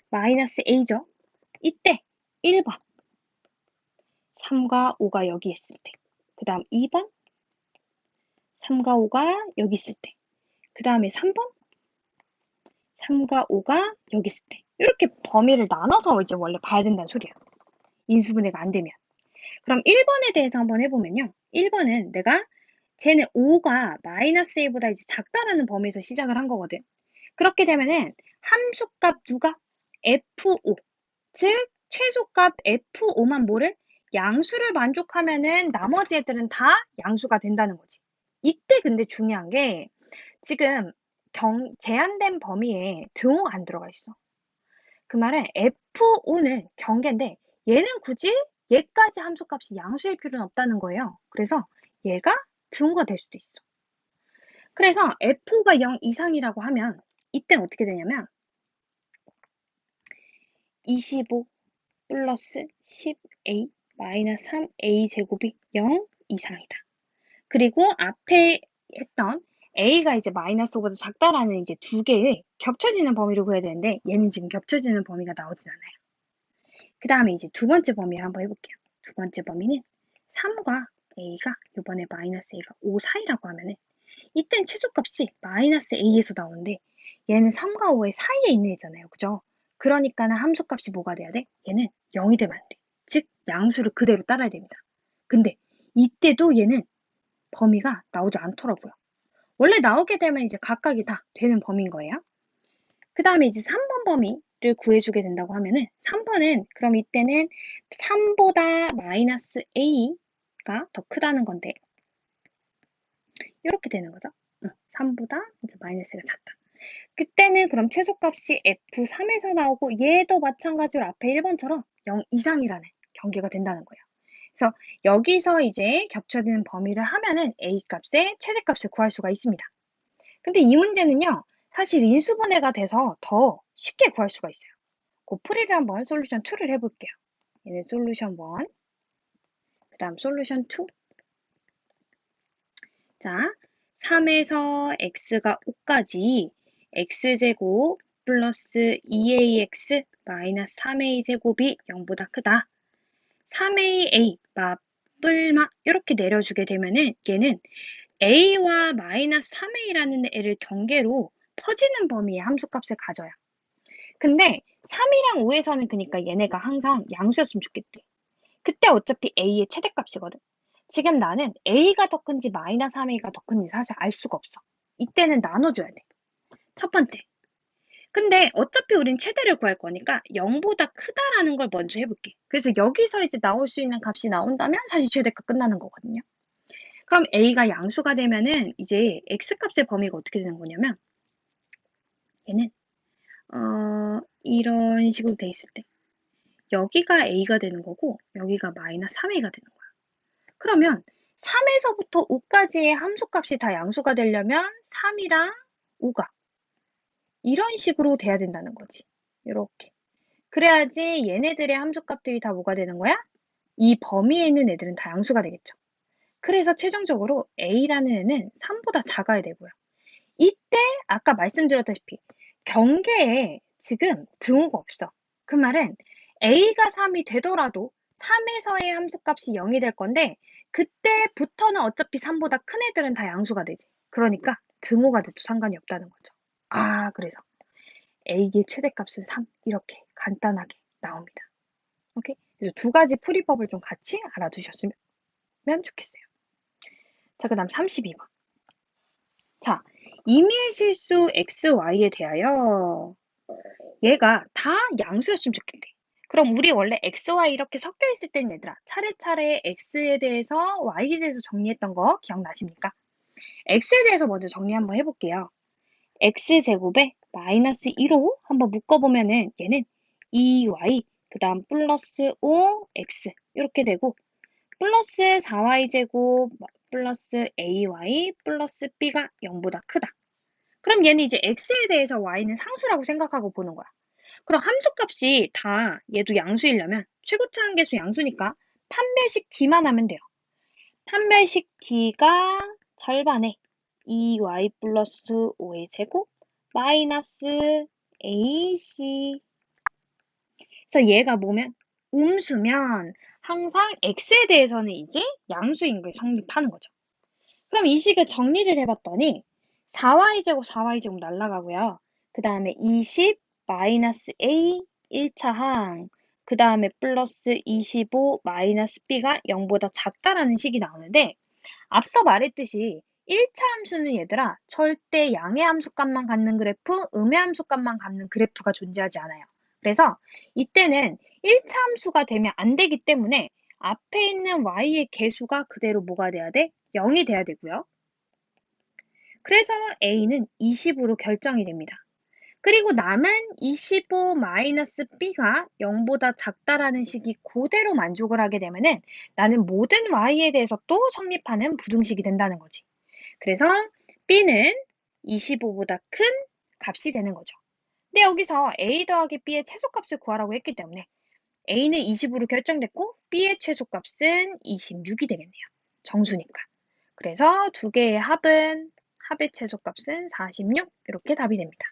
마이너스 a죠. 이때 1번 3과 5가 여기 있을 때 그 다음 2번 3과 5가 여기 있을 때 그 다음에 3번 3과 5가 여기 있을 때 이렇게 범위를 나눠서 이제 원래 봐야 된다는 소리야. 인수분해가 안 되면. 그럼 1번에 대해서 한번 해보면요. 1번은 내가 쟤는 5가 마이너스 a보다 이제 작다라는 범위에서 시작을 한 거거든. 그렇게 되면은 함수값 누가? f5. 즉 최소값 f5만 뭐를? 양수를 만족하면은 나머지 애들은 다 양수가 된다는 거지. 이때 근데 중요한 게 지금 제한된 범위에 등호가 안 들어가 있어. 그 말은 f5는 경계인데 얘는 굳이 얘까지 함수값이 양수일 필요는 없다는 거예요. 그래서 얘가 등호가 될 수도 있어. 그래서 f가 0 이상이라고 하면 이때는 어떻게 되냐면 25 플러스 10a 마이너스 3a 제곱이 0 이상이다. 그리고 앞에 했던 a가 이제 마이너스 5보다 작다라는 이제 두 개의 겹쳐지는 범위를 구해야 되는데 얘는 지금 겹쳐지는 범위가 나오진 않아요. 그 다음에 이제 두 번째 범위를 한번 해볼게요. 두 번째 범위는 3과 a가 이번에 마이너스 a가 5 사이라고 하면은 이땐 최소값이 마이너스 a에서 나오는데 얘는 3과 5의 사이에 있는 애잖아요. 그죠? 그러니까는 함수값이 뭐가 돼야 돼? 얘는 0이 되면 안 돼. 즉 양수를 그대로 따라야 됩니다. 근데 이때도 얘는 범위가 나오지 않더라고요. 원래 나오게 되면 이제 각각이 다 되는 범위인 거예요. 그 다음에 이제 3번 범위를 구해주게 된다고 하면은 3번은 그럼 이때는 3보다 마이너스 a가 더 크다는 건데 이렇게 되는 거죠. 3보다 이제 마이너스가 작다. 그때는 그럼 최소값이 F3에서 나오고 얘도 마찬가지로 앞에 1번처럼 0 이상이라는 경계가 된다는 거예요. 그래서 여기서 이제 겹쳐지는 범위를 하면은 A 값의 최대값을 구할 수가 있습니다. 근데 이 문제는요, 사실 인수분해가 돼서 더 쉽게 구할 수가 있어요. 그 풀이를 한번 솔루션 2를 해볼게요. 얘는 솔루션 1, 그 다음 솔루션 2. 자, 3에서 x가 5까지 x제곱 플러스 2ax 마이너스 3a제곱이 0보다 크다. 3aa 마뿔마 이렇게 내려주게 되면은 얘는 a와 마이너스 3a라는 애를 경계로 퍼지는 범위의 함수값을 가져요. 근데 3이랑 5에서는 그러니까 얘네가 항상 양수였으면 좋겠대. 그때 어차피 a의 최대값이거든. 지금 나는 a가 더 큰지 마이너스 3a가 더 큰지 사실 알 수가 없어. 이때는 나눠줘야 돼. 첫 번째. 근데 어차피 우린 최대를 구할 거니까 0보다 크다라는 걸 먼저 해볼게. 그래서 여기서 이제 나올 수 있는 값이 나온다면 사실 최대값 끝나는 거거든요. 그럼 a가 양수가 되면은 이제 x값의 범위가 어떻게 되는 거냐면 얘는 이런 식으로 돼 있을 때 여기가 a가 되는 거고 여기가 마이너스 3a가 되는 거야. 그러면 3에서부터 5까지의 함수값이 다 양수가 되려면 3이랑 5가 이런 식으로 돼야 된다는 거지. 이렇게. 그래야지 얘네들의 함수값들이 다 뭐가 되는 거야? 이 범위에 있는 애들은 다 양수가 되겠죠. 그래서 최종적으로 a라는 애는 3보다 작아야 되고요. 이때 아까 말씀드렸다시피 경계에 지금 등호가 없어. 그 말은 a가 3이 되더라도 3에서의 함수값이 0이 될 건데 그때부터는 어차피 3보다 큰 애들은 다 양수가 되지. 그러니까 등호가 돼도 상관이 없다는 거죠. 아, 그래서 a의 최대값은 3 이렇게 간단하게 나옵니다. 오케이? 그래서 두 가지 풀이법을 좀 같이 알아두셨으면 좋겠어요. 자, 그 다음 32번. 자, 임의의 실수 xy에 대하여 얘가 다 양수였으면 좋겠대. 그럼 우리 원래 x, y 이렇게 섞여 있을 때는 얘들아 차례차례 x에 대해서 y에 대해서 정리했던 거 기억나십니까? x에 대해서 먼저 정리 한번 해볼게요. x제곱에 마이너스 1호 한번 묶어보면은 얘는 2y 그 다음 플러스 5x 이렇게 되고 플러스 4y제곱 플러스 ay 플러스 b가 0보다 크다. 그럼 얘는 이제 x에 대해서 y는 상수라고 생각하고 보는 거야. 그럼 함수값이 다 얘도 양수이려면 최고차 한계수 양수니까 판별식 d만 하면 돼요. 판별식 d가 절반에 2y 플러스 5의 제곱 마이너스 ac. 그래서 얘가 뭐면 음수면 항상 x에 대해서는 이제 양수인 걸 성립하는 거죠. 그럼 이 식을 정리를 해봤더니 4y제곱 4y제곱 날라가고요. 그 다음에 20 마이너스 a 1차 항, 그 다음에 플러스 25 마이너스 b가 0보다 작다라는 식이 나오는데 앞서 말했듯이 1차 함수는 얘들아 절대 양의 함수값만 갖는 그래프, 음의 함수값만 갖는 그래프가 존재하지 않아요. 그래서 이때는 1차 함수가 되면 안 되기 때문에 앞에 있는 y의 개수가 그대로 뭐가 돼야 돼? 0이 돼야 되고요. 그래서 a는 20으로 결정이 됩니다. 그리고 남은 25-b가 0보다 작다라는 식이 그대로 만족을 하게 되면은 나는 모든 y에 대해서 또 성립하는 부등식이 된다는 거지. 그래서 b는 25보다 큰 값이 되는 거죠. 근데 여기서 a 더하기 b의 최소값을 구하라고 했기 때문에 a는 20으로 결정됐고 b의 최소값은 26이 되겠네요. 정수니까. 그래서 두 개의 합의 최소값은 46 이렇게 답이 됩니다.